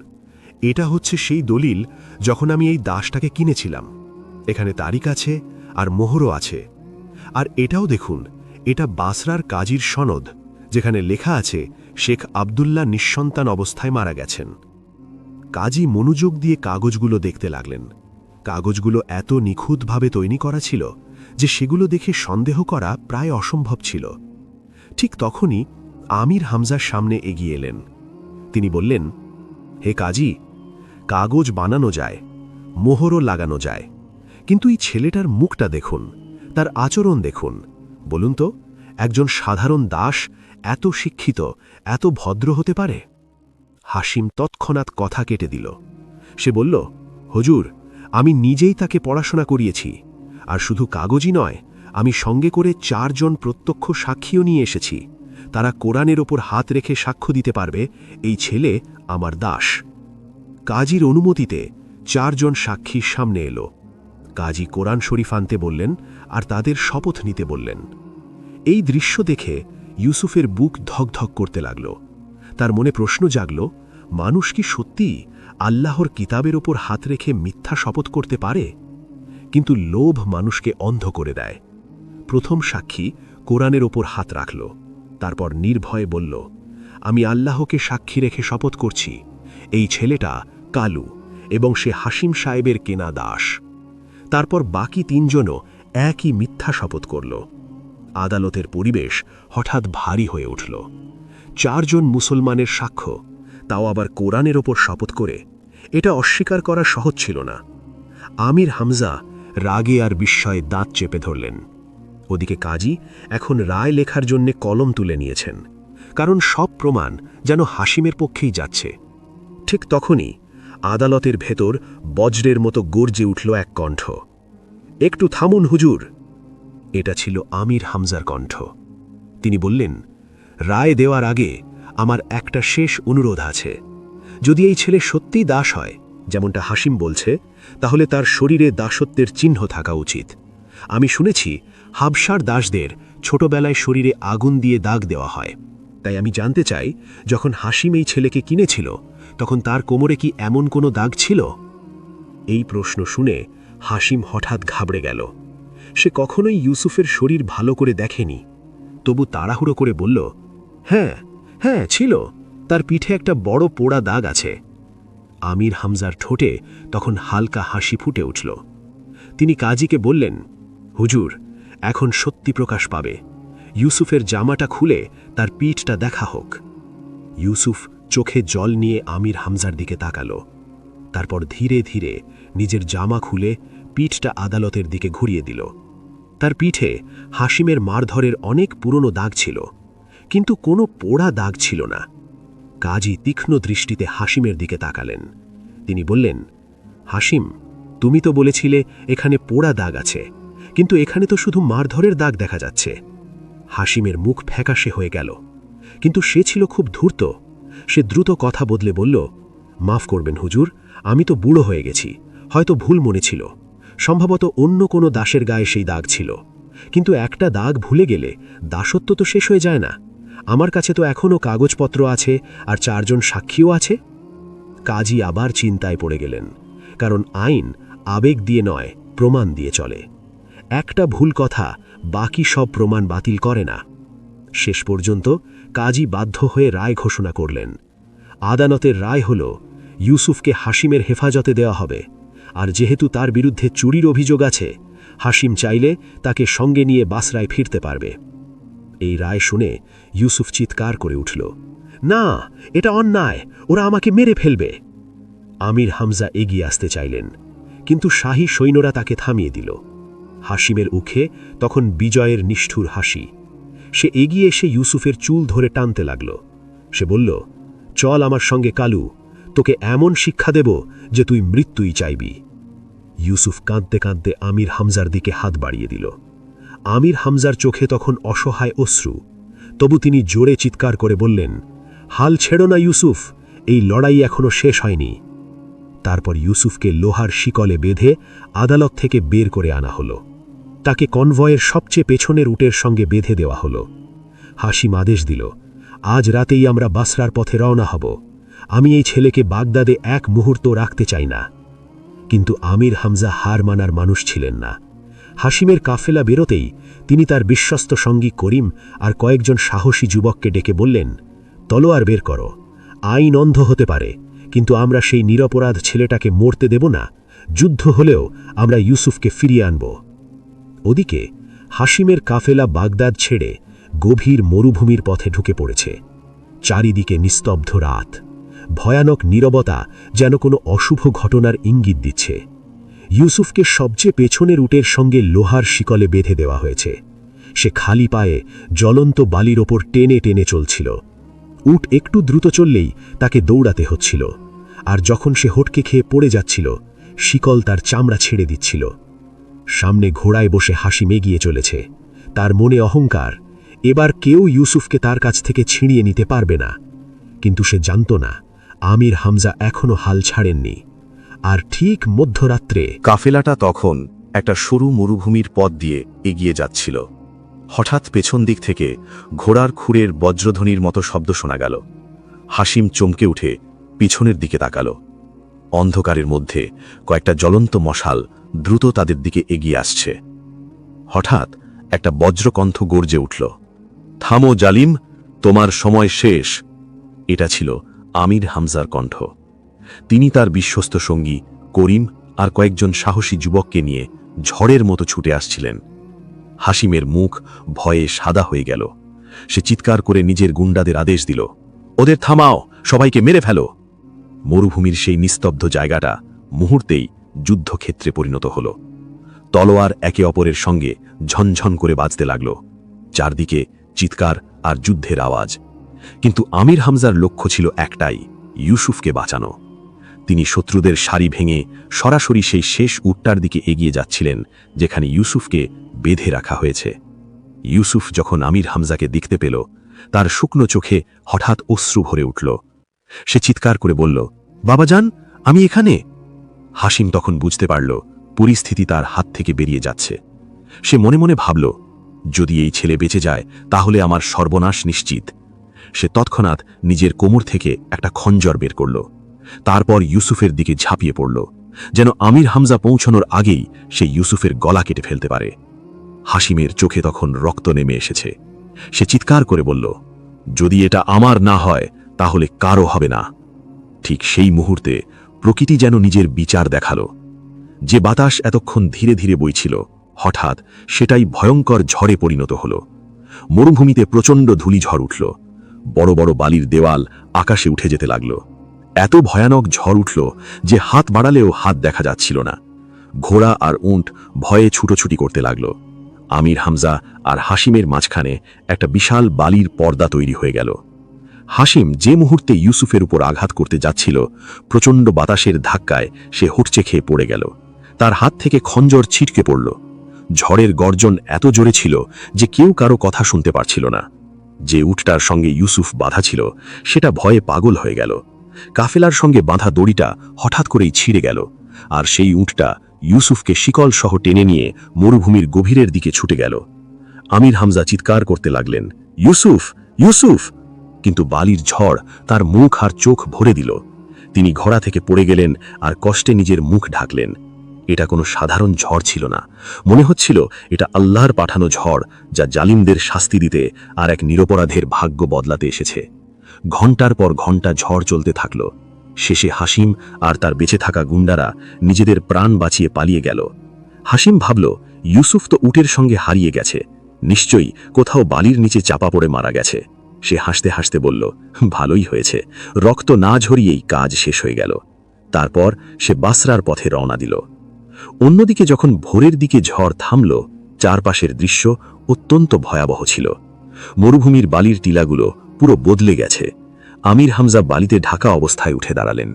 S2: এটা হচ্ছে সেই দলিল যখন আমি এই দাসটাকে কিনেছিলাম। এখানে তারিখ আছে আর মোহরও আছে। আর এটাও দেখুন, এটা বাসরার কাজীর সনদ, যেখানে লেখা আছে শেখ আব্দুল্লাহ নিঃসন্তান অবস্থায় মারা গেছেন। কাজী মনোযোগ দিয়ে কাগজগুলো দেখতে লাগলেন। কাগজগুলো এত নিখুঁতভাবে তৈরি করা ছিল যে সেগুলো দেখে সন্দেহ করা প্রায় অসম্ভব ছিল। ঠিক তখনই আমির হামজার সামনে এগিয়ে এলেন। তিনি বললেন, হে কাজী, কাগজ বানানো যায়, মোহরও লাগানো যায়, কিন্তু এই ছেলেটার মুখটা দেখুন, তার আচরণ দেখুন। বলুন তো, একজন সাধারণ দাস এত শিক্ষিত, এত ভদ্র হতে পারে? হাসিম তৎক্ষণাৎ কথা কেটে দিল। সে বলল, হুজুর, আমি নিজেই তাকে পড়াশোনা করিয়েছি। আর শুধু কাগজই নয়, আমি সঙ্গে করে 4 জন প্রত্যক্ষ সাক্ষীও নিয়ে এসেছি। তারা কোরআনের ওপর হাত রেখে সাক্ষ্য দিতে পারবে এই ছেলে আমার দাস। কাজীর অনুমতিতে 4 জন সাক্ষীর সামনে এলো। কাজী কোরআন শরীফ আনতে বললেন আর তাদের শপথ নিতে বললেন। এই দৃশ্য দেখে ইউসুফের বুক ধকধক করতে লাগল। তার মনে প্রশ্ন জাগল, মানুষ কি সত্যিই আল্লাহর কিতাবের ওপর হাত রেখে মিথ্যা শপথ করতে পারে? কিন্তু লোভ মানুষকে অন্ধ করে দেয়। প্রথম সাক্ষী কোরআনের ওপর হাত রাখল, তারপর নির্ভয়ে বলল, আমি আল্লাহকে সাক্ষী রেখে শপথ করছি, এই ছেলেটা কালু এবং সে হাসিম সাহেবের কেনা দাস। তারপর বাকি 3 জনও একই মিথ্যা শপথ করল। আদালতের পরিবেশ হঠাৎ ভারী হয়ে উঠল। 4 জন মুসলমানের সাক্ষ্য, তাও আবার কোরআনের ওপর শপথ করে, এটা অস্বীকার করা সহজ ছিল না। আমির হামজা রাগে আর বিস্ময়ে দাঁত চেপে ধরলেন। ওদিকে কাজী এখন রায় লেখার জন্যে কলম তুলে নিয়েছেন, কারণ সব প্রমাণ যেন হাসিমের পক্ষেই যাচ্ছে। ঠিক তখনই আদালতের ভেতর বজ্রের মতো গর্জে উঠল এক কণ্ঠ, একটু থামুন হুজুর। এটা ছিল আমির হামজার কণ্ঠ। তিনি বললেন, রায় দেওয়ার আগে আমার একটা শেষ অনুরোধ আছে। যদি এই ছেলে সত্যিই দাস হয়, যেমনটা হাসিম বলছে, তাহলে তার শরীরে দাসত্বের চিহ্ন থাকা উচিত। আমি শুনেছি হাবশার দাসদের ছোটবেলায় শরীরে আগুন দিয়ে দাগ দেওয়া হয়। তাই আমি জানতে চাই, যখন হাসিম এই ছেলেকে কিনেছিল, তখন তার কোমরে কি এমন কোনো দাগ ছিল? এই প্রশ্ন শুনে হাসিম হঠাৎ ঘাবড়ে গেল। সে কখনোই ইউসুফের শরীর ভালো করে দেখেনি, তবু তাড়াহুড়ো করে বলল, হ্যাঁ হ্যাঁ ছিল, তার পিঠে একটা বড় পোড়া দাগ আছে। আমির হামজার ঠোঁটে তখন হালকা হাসি ফুটে উঠল। তিনি কাজীকে বললেন, হুজুর, এখন সত্যি প্রকাশ পাবে। ইউসুফের জামাটা খুলে তার পিঠটা দেখা হোক। ইউসুফ চোখে জল নিয়ে আমির হামজার দিকে তাকালো। তারপর ধীরে ধীরে নিজের জামা খুলে পিঠটা আদালতের দিকে ঘুরিয়ে দিল। তার পিঠে হাসিমের মারধরের অনেক পুরনো দাগ ছিল, কিন্তু কোনো পোড়া দাগ ছিল না। কাজী তীক্ষ্ণ দৃষ্টিতে হাসিমের দিকে তাকালেন। তিনি বললেন, হাসিম, তুমি তো বলেছিলে এখানে পোড়া দাগ আছে, কিন্তু এখানে তো শুধু মারধরের দাগ দেখা যাচ্ছে। হাসিমের মুখ ফ্যাকাশে হয়ে গেল, কিন্তু সে ছিল খুব ধূর্ত। সে দ্রুত কথা বদলে বলল, মাফ করবেন হুজুর, আমি তো বুড়ো হয়ে গেছি, হয়তো ভুল মনে ছিল। সম্ভবত অন্য কোনো দাসের গায়ে সেই দাগ ছিল, কিন্তু একটা দাগ ভুলে গেলে দাসত্ব তো শেষ হয়ে যায় না। আমার কাছে তো এখনও কাগজপত্র আছে আর 4 জন সাক্ষীও আছে। কাজী আবার চিন্তায় পড়ে গেলেন, কারণ আইন আবেগ দিয়ে নয়, প্রমাণ দিয়ে চলে। একটা ভুল কথা বাকি সব প্রমাণ বাতিল করে না। শেষ পর্যন্ত কাজী বাধ্য হয়ে রায় ঘোষণা করলেন। আদালতের রায় হল, ইউসুফকে হাসিমের হেফাজতে দেওয়া হবে, আর যেহেতু তার বিরুদ্ধে চুরির অভিযোগ আছে, হাসিম চাইলে তাকে সঙ্গে নিয়ে বাসরায় ফিরতে পারবে। এই রায় শুনে ইউসুফ চিৎকার করে উঠল, না, এটা অন্যায়, ওরা আমাকে মেরে ফেলবে। আমির হামজা এগিয়ে আসতে চাইলেন, কিন্তু শাহী সৈন্যরা তাকে থামিয়ে দিল। হাসিমের মুখে তখন বিজয়ের নিষ্ঠুর হাসি। সে এগিয়ে এসে ইউসুফের চুল ধরে টানতে লাগল। সে বলল,
S1: চল আমার সঙ্গে কালু, তোকে এমন শিক্ষা দেব যে তুই মৃত্যুই চাইবি। ইউসুফ কাঁদতে কাঁদতে আমির হামজার দিকে হাত বাড়িয়ে দিল। আমির হামজার চোখে তখন অসহায় অশ্রু, তবু তিনি জোরে চিৎকার করে বললেন, হাল ছেড়ো না ইউসুফ, এই লড়াই এখনো শেষ হয়নি। তারপর ইউসুফকে লোহার শিকলে বেঁধে আদালত থেকে বের করে আনা হলো। তাকে কনভয়ের সবচেয়ে পেছনের উটের সঙ্গে বেঁধে দেওয়া হলো। হাসিম আদেশ দিল, আজ রাতেই আমরা বাসরার পথে রওনা হব। আমি এই ছেলেকে বাগদাদে এক মুহূর্ত রাখতে চাই না। কিন্তু আমির হামজা হার মানার মানুষ ছিলেন না। হাসিমের কাফেলা বেরোতেই তিনি তার বিশ্বস্ত সঙ্গী করিম আর কয়েকজন সাহসী যুবককে ডেকে বললেন, তলোয়ার বের করো। আইন অন্ধ হতে পারে, কিন্তু আমরা সেই নিরপরাধ ছেলেটাকে মরতে দেব না। যুদ্ধ হলেও আমরা ইউসুফকে ফিরিয়ে আনব। ওদিকে হাসিমের কাফেলা বাগদাদ ছেড়ে গভীর মরুভূমির পথে ঢুকে পড়েছে। চারিদিকে নিস্তব্ধ রাত, ভয়ানক নীরবতা যেন কোনো অশুভ ঘটনার ইঙ্গিত দিচ্ছে। ইউসুফকে সবচেয়ে পেছনের উটের সঙ্গে লোহার শিকলে বেঁধে দেওয়া হয়েছে। সে খালি পায়ে জ্বলন্ত বালির ওপর টেনে টেনে চলছিল। উট একটু দ্রুত চললেই তাকে দৌড়াতে হচ্ছিল, আর যখন সে হটকে খেয়ে পড়ে যাচ্ছিল, শিকল তার চামড়া ছেড়ে দিচ্ছিল। সামনে ঘোড়ায় বসে হাসিম এগিয়ে চলেছে। তার মনে অহংকার, এবার কেউ ইউসুফকে তার কাছ থেকে ছিনিয়ে নিতে পারবে না। কিন্তু সে জানত না, আমির হামজা এখনো হাল ছাড়েননি। আর ঠিক মধ্যরাত্রে
S3: কাফেলাটা তখন একটা সরু মরুভূমির পথ দিয়ে এগিয়ে যাচ্ছিল। হঠাৎ পেছন দিক থেকে ঘোড়ার খুরের বজ্রধ্বনির মতো শব্দ শোনা গেল। হাসিম চমকে উঠে পিছনের দিকে তাকাল। অন্ধকারের মধ্যে কয়েকটা জ্বলন্ত মশাল দ্রুত তাদের দিকে এগিয়ে আসছে। হঠাৎ একটা বজ্রকণ্ঠ গর্জে উঠল, থামো জালিম, তোমার সময় শেষ। এটা ছিল আমির হামজার কণ্ঠ। তিনি তার বিশ্বস্ত সঙ্গী করিম আর কয়েকজন সাহসী যুবককে নিয়ে ঝড়ের মতো ছুটে আসছিলেন। হাসিমের মুখ ভয়ে সাদা হয়ে গেল। সে চিৎকার করে নিজের গুন্ডাদের আদেশ দিল, ওদের থামাও, সবাইকে মেরে ফেলো। মরুভূমির সেই নিস্তব্ধ জায়গাটা মুহূর্তেই যুদ্ধক্ষেত্রে পরিণত হল। তলোয়ার একে অপরের সঙ্গে ঝনঝন করে বাজতে লাগল। চারদিকে চিৎকার আর যুদ্ধের আওয়াজ। কিন্তু আমির হামজার লক্ষ্য ছিল একটাই, ইউসুফকে বাঁচানো। তিনি শত্রুদের সারি ভেঙে সরাসরি সেই শেষ উটটার দিকে এগিয়ে যাচ্ছিলেন যেখানে ইউসুফকে বেঁধে রাখা হয়েছে। ইউসুফ যখন আমির হামজাকে দেখতে পেল, তার শুকনো চোখে হঠাৎ অশ্রু ভরে উঠল। সে চিৎকার করে বলল, বাবাজান, আমি এখানে। হাসিম তখন বুঝতে পারল পরিস্থিতি তার হাত থেকে বেরিয়ে যাচ্ছে। সে মনে মনে ভাবল, যদি এই ছেলে বেঁচে যায় তাহলে আমার সর্বনাশ নিশ্চিত। সে তৎক্ষণাৎ নিজের কোমর থেকে একটা খঞ্জর বের করল। তারপর ইউসুফের দিকে ঝাঁপিয়ে পড়ল, যেন আমির হামজা পৌঁছানোর আগেই সে ইউসুফের গলা কেটে ফেলতে পারে। হাসিমের চোখে তখন রক্ত নেমে এসেছে। সে চিৎকার করে বলল, যদি এটা আমার না হয় তাহলে কারও হবে না। ঠিক সেই মুহূর্তে প্রকৃতি যেন নিজের বিচার দেখালো। যে বাতাস এতক্ষণ ধীরে ধীরে বইছিল, হঠাৎ সেটাই ভয়ঙ্কর ঝড়ে পরিণত হল। মরুভূমিতে প্রচণ্ড ধূলিঝড় উঠল। বড় বড় বালির দেওয়াল আকাশে উঠে যেতে লাগল। এত ভয়ানক ঝড় উঠল যে হাত বাড়ালেও হাত দেখা যাচ্ছিল না। ঘোড়া আর উট ভয়ে ছুটোছুটি করতে লাগল। আমির হামজা আর হাসিমের মাঝখানে একটা বিশাল বালির পর্দা তৈরি হয়ে গেল। হাসিম যে মুহূর্তে ইউসুফের উপর আঘাত করতে যাচ্ছিল, প্রচণ্ড বাতাসের ধাক্কায় সে হুটচে খেয়ে পড়ে গেল। তার হাত থেকে খঞ্জর ছিটকে পড়ল। ঝড়ের গর্জন এত জোরে ছিল যে কেউ কারো কথা শুনতে পারছিল না। যে উটটার সঙ্গে ইউসুফ বাঁধা ছিল সেটা ভয়ে পাগল হয়ে গেল। কাফেলার সঙ্গে বাঁধা দড়িটা হঠাৎ করেই ছিঁড়ে গেল, আর সেই উটটা ইউসুফকে শিকল সহ টেনে নিয়ে মরুভূমির গভীরের দিকে ছুটে গেল। আমির হামজা চিৎকার করতে লাগলেন, ইউসুফ, ইউসুফ! কিন্তু বালির ঝড় তার মুখ আর চোখ ভরে দিল। তিনি ঘোড়া থেকে পড়ে গেলেন আর কষ্টে নিজের মুখ ঢাকলেন। এটা কোনো সাধারণ ঝড় ছিল না। মনে হচ্ছিল এটা আল্লাহর পাঠানো ঝড়, যা জালিমদের শাস্তি দিতে আর এক নিরপরাধের ভাগ্য বদলাতে এসেছে। ঘণ্টার পর ঘণ্টা ঝড় চলতে থাকল। শেষে হাসিম আর তার বেঁচে থাকা গুন্ডারা নিজেদের প্রাণ বাঁচিয়ে পালিয়ে গেল। হাসিম ভাবল, ইউসুফ তো উটের সঙ্গে হারিয়ে গেছে, নিশ্চয়ই কোথাও বালির নিচে চাপা পড়ে মারা গেছে। সে হাসতে হাসতে বলল, ভালোই হয়েছে, রক্ত না ঝরিয়েই কাজ শেষ হয়ে গেল। তারপর সে বাসরার পথে রওনা দিল। অন্যদিকে যখন ভোরের দিকে ঝড় থামল, চারপাশের দৃশ্য অত্যন্ত ভয়াবহ ছিল। মরুভূমির বালির টিলাগুলো পুরো বদলে গেছে।
S5: আমির হামজা বালিতে ঢাকা অবস্থায় উঠে দাঁড়ালেন।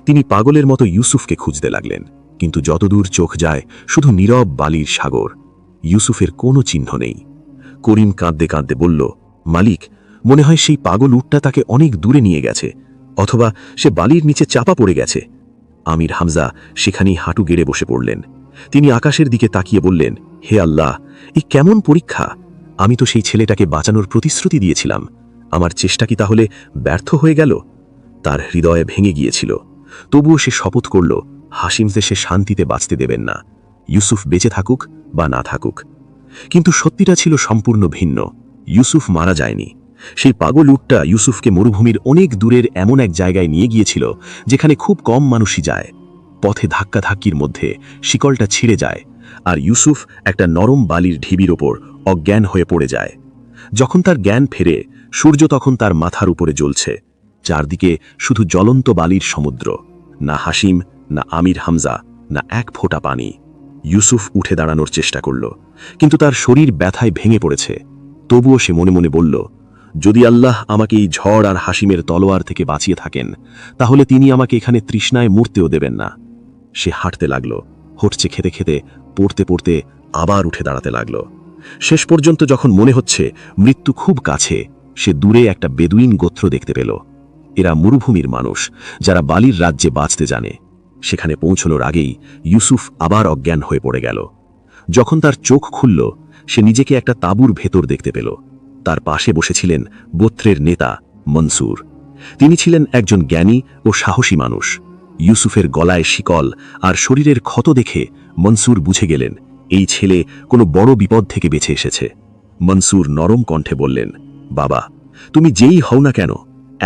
S5: তিনি পাগলের মতো ইউসুফকে খুঁজতে লাগলেন, কিন্তু যতদূর চোখ যায় শুধু নীরব বালির সাগর। ইউসুফের কোনো চিহ্ন নেই। করিম কাঁদতে কাঁদতে বলল, মালিক, মনে হয় সেই পাগল উটটা তাকে অনেক দূরে নিয়ে গেছে, অথবা সে বালির নিচে চাপা পড়ে গেছে। আমির হামজা সেখানেই হাঁটু গেড়ে বসে পড়লেন। তিনি আকাশের দিকে তাকিয়ে বললেন, হে আল্লাহ, এই কেমন পরীক্ষা! আমি তো সেই ছেলেটাকে বাঁচানোর প্রতিশ্রুতি দিয়েছিলাম। আমার চেষ্টা কি তাহলে ব্যর্থ হয়ে গেল? তার হৃদয়ে ভেঙে গিয়েছিল। তবুও সে শপথ করল, হাসিমকে সে শান্তিতে বাঁচতে দেবেন না, ইউসুফ বেঁচে থাকুক বা না থাকুক। কিন্তু সত্যিটা ছিল সম্পূর্ণ ভিন্ন। ইউসুফ মারা যায়নি। সেই পাগল উটটা ইউসুফকে মরুভূমির অনেক দূরের এমন এক জায়গায় নিয়ে গিয়েছিল যেখানে খুব কম মানুষই যায়। পথে ধাক্কাধাক্কির মধ্যে শিকলটা ছিঁড়ে যায়, আর ইউসুফ একটা নরম বালির ঢিবির ওপর অজ্ঞান হয়ে পড়ে যায়। যখন তার জ্ঞান ফেরে, সূর্য তখন তার মাথার উপরে জ্বলছে। চারদিকে শুধু জ্বলন্ত বালির সমুদ্র, না হাসিম, না আমির হামজা, না এক ফোঁটা পানি। ইউসুফ উঠে দাঁড়ানোর চেষ্টা করল, কিন্তু তার শরীর ব্যথায় ভেঙে পড়েছে। তবুও সে মনে মনে বলল, যদি আল্লাহ আমাকে এই ঝড় আর হাসিমের তলোয়ার থেকে বাঁচিয়ে থাকেন, তাহলে তিনি আমাকে এখানে তৃষ্ণায় মরতেও দেবেন না। সে হাঁটতে লাগল, হটছে খেতে খেতে, পড়তে পড়তে আবার উঠে দাঁড়াতে লাগল। শেষ পর্যন্ত যখন মনে হচ্ছে মৃত্যু খুব কাছে, সে দূরে একটা বেদুইন গোত্র দেখতে পেল। এরা মরুভূমির মানুষ, যারা বালির রাজ্যে বাঁচতে জানে। সেখানে পৌঁছানোর আগেই ইউসুফ আবার অজ্ঞান হয়ে পড়ে গেল। যখন তার চোখ খুলল, সে নিজেকে একটা তাঁবুর ভেতর দেখতে পেল। তার পাশে বসেছিলেন গোত্রের নেতা মনসুর। তিনি ছিলেন একজন জ্ঞানী ও সাহসী মানুষ। ইউসুফের গলায় শিকল আর শরীরের ক্ষত দেখে মনসুর বুঝে গেলেন, এই ছেলে কোনো বড় বিপদ থেকে বেঁচে এসেছে। মনসুর নরম কণ্ঠে বললেন, বাবা, তুমি যেই হও না কেন,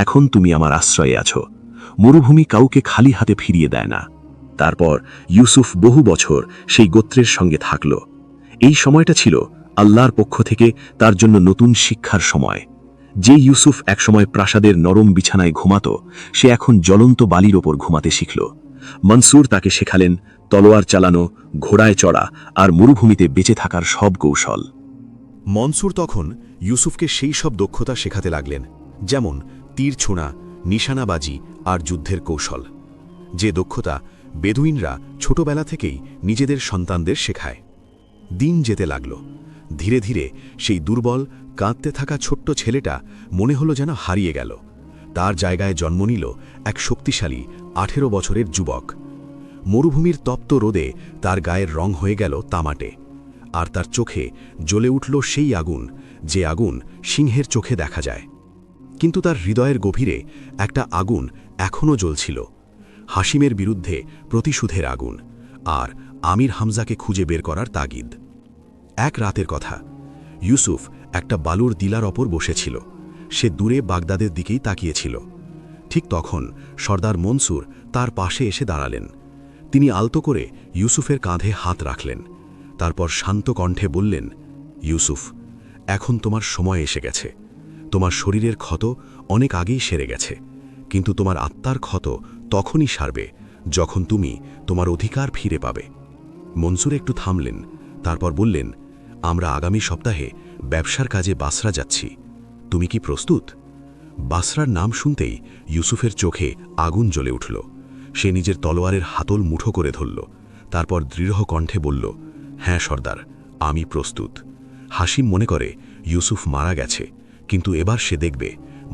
S5: এখন তুমি আমার আশ্রয়ে আছো। মরুভূমি কাউকে খালি হাতে ফিরিয়ে দেয় না। তারপর ইউসুফ বহু বছর সেই গোত্রের সঙ্গে থাকল। এই সময়টা ছিল আল্লাহর পক্ষ থেকে তার জন্য নতুন শিক্ষার সময়। যে ইউসুফ একসময় প্রাসাদের নরম বিছানায় ঘুমাত, সে এখন জ্বলন্ত বালির ওপর ঘুমাতে শিখল। মনসুর তাকে শেখালেন তলোয়ার চালানো, ঘোড়ায় চড়া আর মরুভূমিতে বেঁচে থাকার সব কৌশল।
S2: মনসুর তখন ইউসুফকে সেই সব দক্ষতা শেখাতে লাগলেন, যেমন তীর ছোঁড়া, নিশানাবাজি আর যুদ্ধের কৌশল, যে দক্ষতা বেদুইনরা ছোটবেলা থেকেই নিজেদের সন্তানদের শেখায়। দিন যেতে লাগল। ধীরে ধীরে সেই দুর্বল, কাঁদতে থাকা ছোট্ট ছেলেটা মনে হলো যেন হারিয়ে গেল। তার জায়গায় জন্ম নিল এক শক্তিশালী 18 বছরের যুবক। মরুভূমির তপ্ত রোদে তার গায়ের রং হয়ে গেল তামাটে, আর তার চোখে জ্বলে উঠল সেই আগুন, যে আগুন সিংহের চোখে দেখা যায়। কিন্তু তার হৃদয়ের গভীরে একটা আগুন এখনও জ্বলছিল, হাসিমের বিরুদ্ধে প্রতিশোধের আগুন, আর আমির হামজাকে খুঁজে বের করার তাগিদ। এক রাতের কথা, ইউসুফ একটা বালুর দিলার ওপর বসেছিল। সে দূরে বাগদাদের দিকেই তাকিয়েছিল। ঠিক তখন সর্দার মনসুর তার পাশে এসে দাঁড়ালেন। তিনি আলতো করে ইউসুফের কাঁধে হাত রাখলেন। তারপর শান্ত কণ্ঠে বললেন, ইউসুফ, এখন তোমার সময় এসে গেছে। তোমার শরীরের ক্ষত অনেক আগেই সেরে গেছে, কিন্তু তোমার আত্মার ক্ষত তখনই সারবে যখন তুমি তোমার অধিকার ফিরে পাবে। মনসুর একটু থামলেন, তারপর বললেন, আমরা আগামী সপ্তাহে ব্যবসার কাজে বাসরা যাচ্ছি। তুমি কি প্রস্তুত? বাসরার নাম শুনতেই ইউসুফের চোখে আগুন জ্বলে উঠল। সে নিজের তলোয়ারের হাতল মুঠো করে ধরল। তারপর দৃঢ় কণ্ঠে বলল, হ্যাঁ সর্দার, আমি প্রস্তুত। হাসিম মনে করে ইউসুফ মারা গেছে, কিন্তু এবার সে দেখবে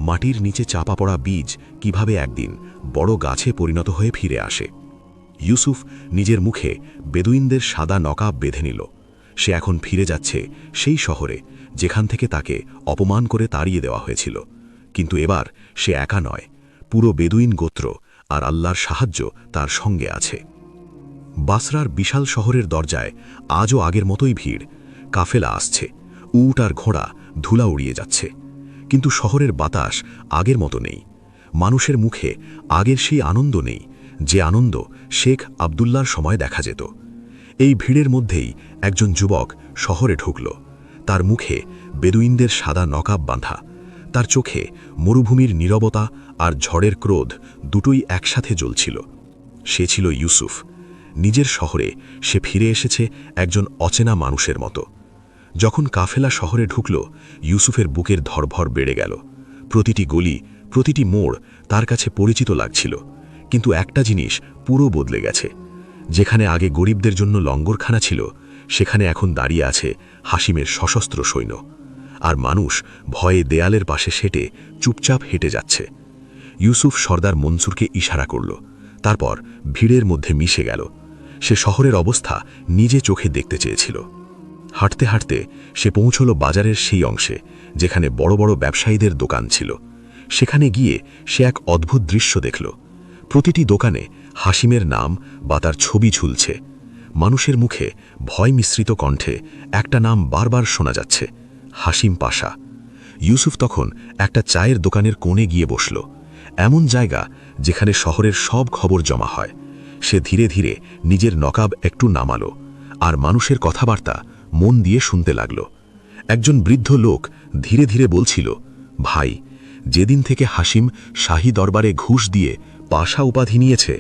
S2: মাটির নিচে চাপা পড়া বীজ কিভাবে একদিন বড় গাছে পরিণত হয়ে ফিরে আসে। ইউসুফ নিজের মুখে বেদুইনদের সাদা নকাব বেঁধে নিল। সে এখন ফিরে যাচ্ছে সেই শহরে যেখান থেকে তাকে অপমান করে তাড়িয়ে দেওয়া হয়েছিল। কিন্তু এবার সে একা নয়, পুরো বেদুইন গোত্র আর আল্লাহর সাহায্য তার সঙ্গে আছে। বাসরার বিশাল শহরের দরজায় আজও আগের মতোই ভিড়। কাফেলা আসছে, উট আর ঘোড়া ধুলা উড়িয়ে যাচ্ছে, কিন্তু শহরের বাতাস আগের মতো নেই। মানুষের মুখে আগের সেই আনন্দ নেই, যে আনন্দ শেখ আবদুল্লার সময় দেখা যেত। এই ভিড়ের মধ্যেই একজন যুবক শহরে ঢুকল। তার মুখে বেদুইনদের সাদা নকাব বাঁধা, তার চোখে মরুভূমির নীরবতা আর ঝড়ের ক্রোধ দুটোই একসাথে জ্বলছিল। সে ছিল ইউসুফ। নিজের শহরে সে ফিরে এসেছে একজন অচেনা মানুষের মতো। যখন কাফেলা শহরে ঢুকল, ইউসুফের বুকের ধড়ফড় বেড়ে গেল। প্রতিটি গলি,
S5: প্রতিটি মোড় তার কাছে পরিচিত লাগছিল, কিন্তু একটা জিনিস পুরো বদলে গেছে। যেখানে আগে গরিবদের জন্য লঙ্গরখানা ছিল, সেখানে এখন দাঁড়িয়ে আছে হাসিমের সশস্ত্র সৈন্য। আর মানুষ ভয়ে দেয়ালের পাশে সেটে চুপচাপ হেঁটে যাচ্ছে। ইউসুফ সর্দার মনসুরকে ইশারা করল, তারপর ভিড়ের মধ্যে মিশে গেল। সে শহরের অবস্থা নিজে চোখে দেখতে চেয়েছিল। হাঁটতে হাঁটতে সে পৌঁছল বাজারের সেই অংশে যেখানে বড় বড় ব্যবসায়ীদের দোকান ছিল। সেখানে গিয়ে সে এক অদ্ভুত দৃশ্য দেখল। প্রতিটি দোকানে হাসিমের নাম বা তার ছবি ঝুলছে। মানুষের মুখে ভয় মিশ্রিত কণ্ঠে একটা নাম বারবার শোনা যাচ্ছে, হাসিম পাশা। ইউসুফ তখন একটা চায়ের দোকানের কোণে গিয়ে বসল, এমন জায়গা যেখানে শহরের সব খবর জমা হয়। সে ধীরে ধীরে নিজের নকাব একটু নামালো আর মানুষের কথাবার্তা মন দিয়ে শুনতে লাগল। একজন বৃদ্ধ লোক ধীরে ধীরে বলছিল, ভাই, যেদিন থেকে হাসিম শাহী দরবারে ঘুষ দিয়ে পাশা উপাধি নিয়েছে,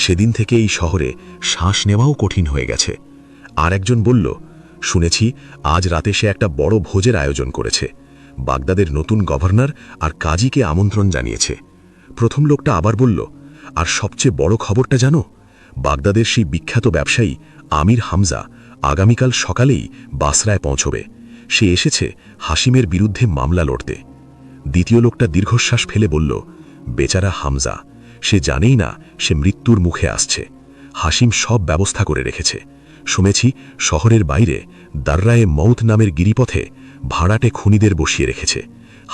S5: সেদিন থেকে এই শহরে শ্বাস নেওয়াও কঠিন হয়ে গেছে। আর একজন বলল, শুনেছি আজ রাতে সে একটা বড় ভোজের আয়োজন করেছে। বাগদাদের নতুন গভর্নর আর কাজীকে আমন্ত্রণ জানিয়েছে। প্রথম লোকটা আবার বলল, আর সবচেয়ে বড় খবরটা জানো? বাগদাদের সেই বিখ্যাত ব্যবসায়ী আমির হামজা আগামীকাল সকালেই বাসরায় পৌঁছবে। সে এসেছে হাসিমের বিরুদ্ধে মামলা লড়তে। দ্বিতীয় লোকটা দীর্ঘশ্বাস ফেলে বলল, বেচারা হামজা, সে জানেই না সে মৃত্যুর মুখে আসছে। হাসিম সব ব্যবস্থা করে রেখেছে। শুনেছি শহরের বাইরে দাররায়ে মৌত নামের গিরিপথে ভাড়াটে খুনিদের বসিয়ে রেখেছে।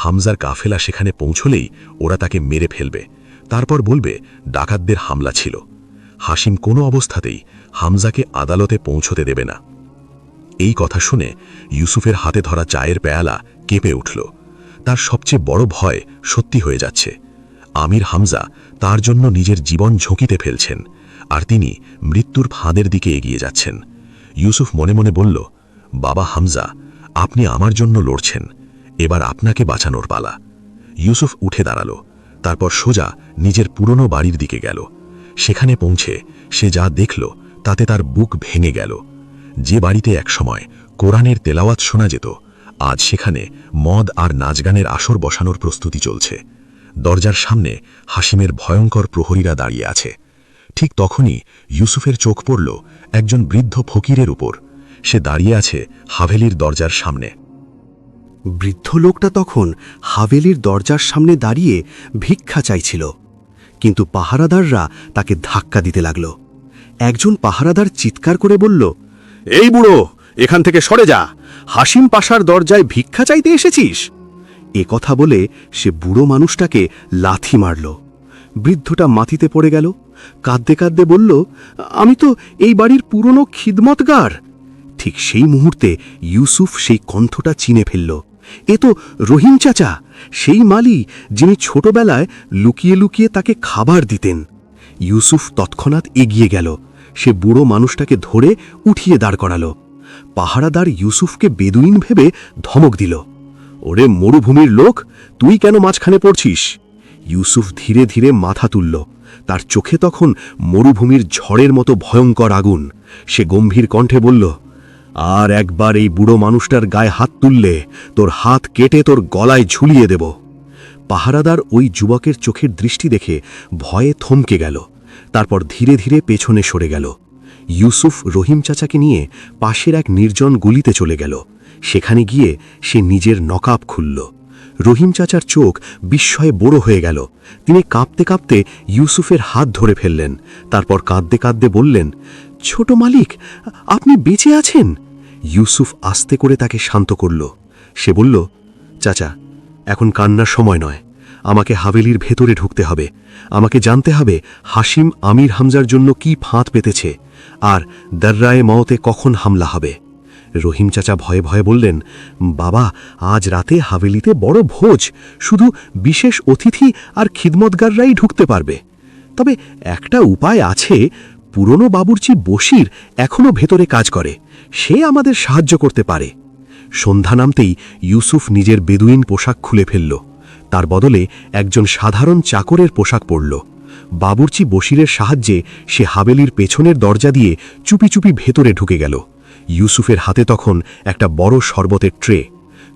S5: হামজার কাফেলা সেখানে পৌঁছলেই ওরা তাকে মেরে ফেলবে, তারপর বলবে ডাকাতদের হামলা ছিল। হাসিম কোনো অবস্থাতেই হামজাকে আদালতে পৌঁছতে দেবে না। এই কথা শুনে ইউসুফের হাতে ধরা চায়ের পেয়ালা কেঁপে উঠল। তার সবচেয়ে বড় ভয় সত্যি হয়ে যাচ্ছে। আমির হামজা তার জন্য নিজের জীবন ঝুঁকিতে ফেলছেন, আর তিনি মৃত্যুর ফাঁদের দিকে এগিয়ে যাচ্ছেন। ইউসুফ মনে মনে বলল, বাবা হামজা, আপনি আমার জন্য লড়ছেন, এবার আপনাকে বাঁচানোর পালা। ইউসুফ উঠে দাঁড়াল, তারপর সোজা নিজের পুরনো বাড়ির দিকে গেল। সেখানে পৌঁছে সে যা দেখল তাতে তার বুক ভেঙে গেল। যে বাড়িতে একসময় কোরআনের তেলাওয়াত শোনা যেত, আজ সেখানে মদ আর নাচগানের আসর বসানোর প্রস্তুতি চলছে। দরজার সামনে হাসিমের ভয়ঙ্কর প্রহরীরা দাঁড়িয়ে আছে। ঠিক তখনই ইউসুফের চোখ পড়ল একজন বৃদ্ধ ফকিরের উপর। সে দাঁড়িয়ে আছে হাভেলির দরজার সামনে।
S3: বৃদ্ধ লোকটা তখন হাভেলির দরজার সামনে দাঁড়িয়ে ভিক্ষা চাইছিল, কিন্তু পাহারাদাররা তাকে ধাক্কা দিতে লাগল। একজন পাহারাদার চিৎকার করে বলল, এই বুড়ো, এখান থেকে সরে যা, হাসিম পাশার দরজায় ভিক্ষা চাইতে এসেছিস? এ কথা বলে সে বুড়ো মানুষটাকে লাথি মারল। বৃদ্ধটা মাটিতে পড়ে গেল, কাঁদতে কাঁদতে বলল, আমি তো এই বাড়ির পুরনো খিদমতগার। ঠিক সেই মুহূর্তে ইউসুফ সেই কণ্ঠটা চিনে ফেলল। এ তো রহিম চাচা, সেই মালি যিনি ছোটবেলায় লুকিয়ে লুকিয়ে তাকে খাবার দিতেন। ইউসুফ তৎক্ষণাৎ এগিয়ে গেল। সে বুড়ো মানুষটাকে ধরে উঠিয়ে দাঁড় করাল। পাহারাদার ইউসুফকে বেদুইন ভেবে ধমক দিল, ওরে মরুভূমির লোক, তুই কেন মাঝখানে পড়ছিস? ইউসুফ ধীরে ধীরে মাথা তুলল। তার চোখে তখন মরুভূমির ঝড়ের মতো ভয়ঙ্কর আগুন। সে গম্ভীর কণ্ঠে বলল, আর একবার এই বুড়ো মানুষটার গায়ে হাত তুললে তোর হাত কেটে তোর গলায় ঝুলিয়ে দেব। পাহারাদার ওই যুবকের চোখের দৃষ্টি দেখে ভয়ে থমকে গেল, তারপর ধীরে ধীরে পেছনে সরে গেল। ইউসুফ রহিম চাচাকে নিয়ে পাশের এক নির্জন গলিতে চলে গেল। সেখানে গিয়ে সে নিজের নকাব খুলল। রহিম চাচার চোখ বিস্ময়ে বড় হয়ে গেল। তিনি কাঁপতে কাঁপতে ইউসুফের হাত ধরে ফেললেন, তারপর কাঁদতে কাঁদতে বললেন, ছোট মালিক, আপনি বেঁচে আছেন? ইউসুফ আস্তে করে তাকে শান্ত করল। সে বলল, চাচা, এখন কান্নার সময় নয়। আমাকে হাভেলির ভেতরে ঢুকতে হবে। আমাকে জানতে হবে হাসিম আমির হামজার জন্য কি ফাঁদ পেতেছে, আর দাররায়ে মওতে কখন হামলা হবে। রহিম চাচা ভয়ে ভয়ে বললেন, বাবা, আজ রাতে হাভেলিতে বড় ভোজ, শুধু বিশেষ অতিথি আর খিদমতগাররাই ঢুকতে পারবে। তবে একটা উপায় আছে, পুরনো বাবুর্চি বশির এখনো ভেতরে কাজ করে, সে আমাদের সাহায্য করতে পারে। সন্ধ্যা নামতেই ইউসুফ নিজের বেদুইন পোশাক খুলে ফেলল। তার বদলে একজন সাধারণ চাকরের পোশাক পরল। বাবুর্চি বশিরের সাহায্যে সে হাভেলির পেছনের দরজা দিয়ে চুপি চুপি ভেতরে ঢুকে গেল। ইউসুফের হাতে তখন একটা বড় শরবতের ট্রে।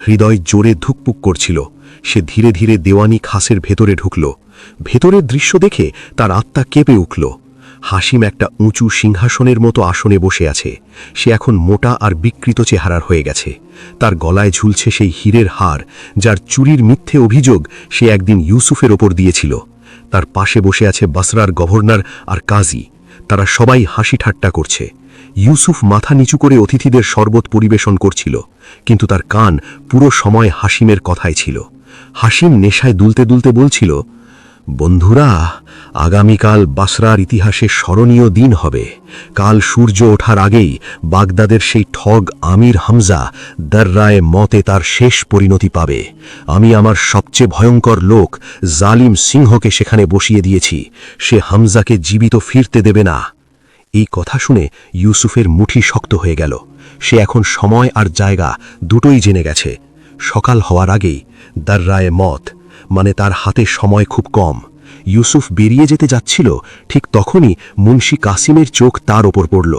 S3: হৃদয় জোরে ধুকপুক করছিল।
S5: সে ধীরে ধীরে দেওয়ানি খাসের ভেতরে ঢুকল। ভেতরের দৃশ্য দেখে তার আত্মা কেঁপে উঠল। হাসিম একটা উঁচু সিংহাসনের মতো আসনে বসে আছে। সে এখন মোটা আর বিকৃত চেহারার হয়ে গেছে। তার গলায় ঝুলছে সেই হীরের হার, যার চুরির মিথ্যে অভিযোগ সে একদিন ইউসুফের ওপর দিয়েছিল। তার পাশে বসে আছে বসরার গভর্নর আর কাজী। তারা সবাই হাসি ঠাট্টা করছে। ইউসুফ মাথা নিচু করে অতিথিদের শরবত পরিবেশন করছিল, কিন্তু তার কান পুরো সময় হাসিমের কথাই ছিল। হাসিম নেশায় দুলতে দুলতে বলছিল, বন্ধুরা, আগামীকাল বাসরার ইতিহাসে স্মরণীয় দিন হবে। কাল সূর্য ওঠার আগেই বাগদাদের সেই ঠগ আমির হামজা দর্রায়ে মতে তার শেষ পরিণতি পাবে। আমি আমার সবচেয়ে ভয়ঙ্কর লোক জালিম সিংহকে সেখানে বসিয়ে দিয়েছি। সে হামজাকে জীবিত ফিরতে দেবে না। এই কথা শুনে ইউসুফের মুঠি শক্ত হয়ে গেল। সে এখন সময় আর জায়গা দুটোই জেনে গেছে। সকাল হওয়ার আগেই দর্রায়ে মত, মানে তার হাতে সময় খুব কম। ইউসুফ বেরিয়ে যেতে যাচ্ছিল, ঠিক তখনই মুন্সি কাসিমের চোখ তার ওপর পড়ল।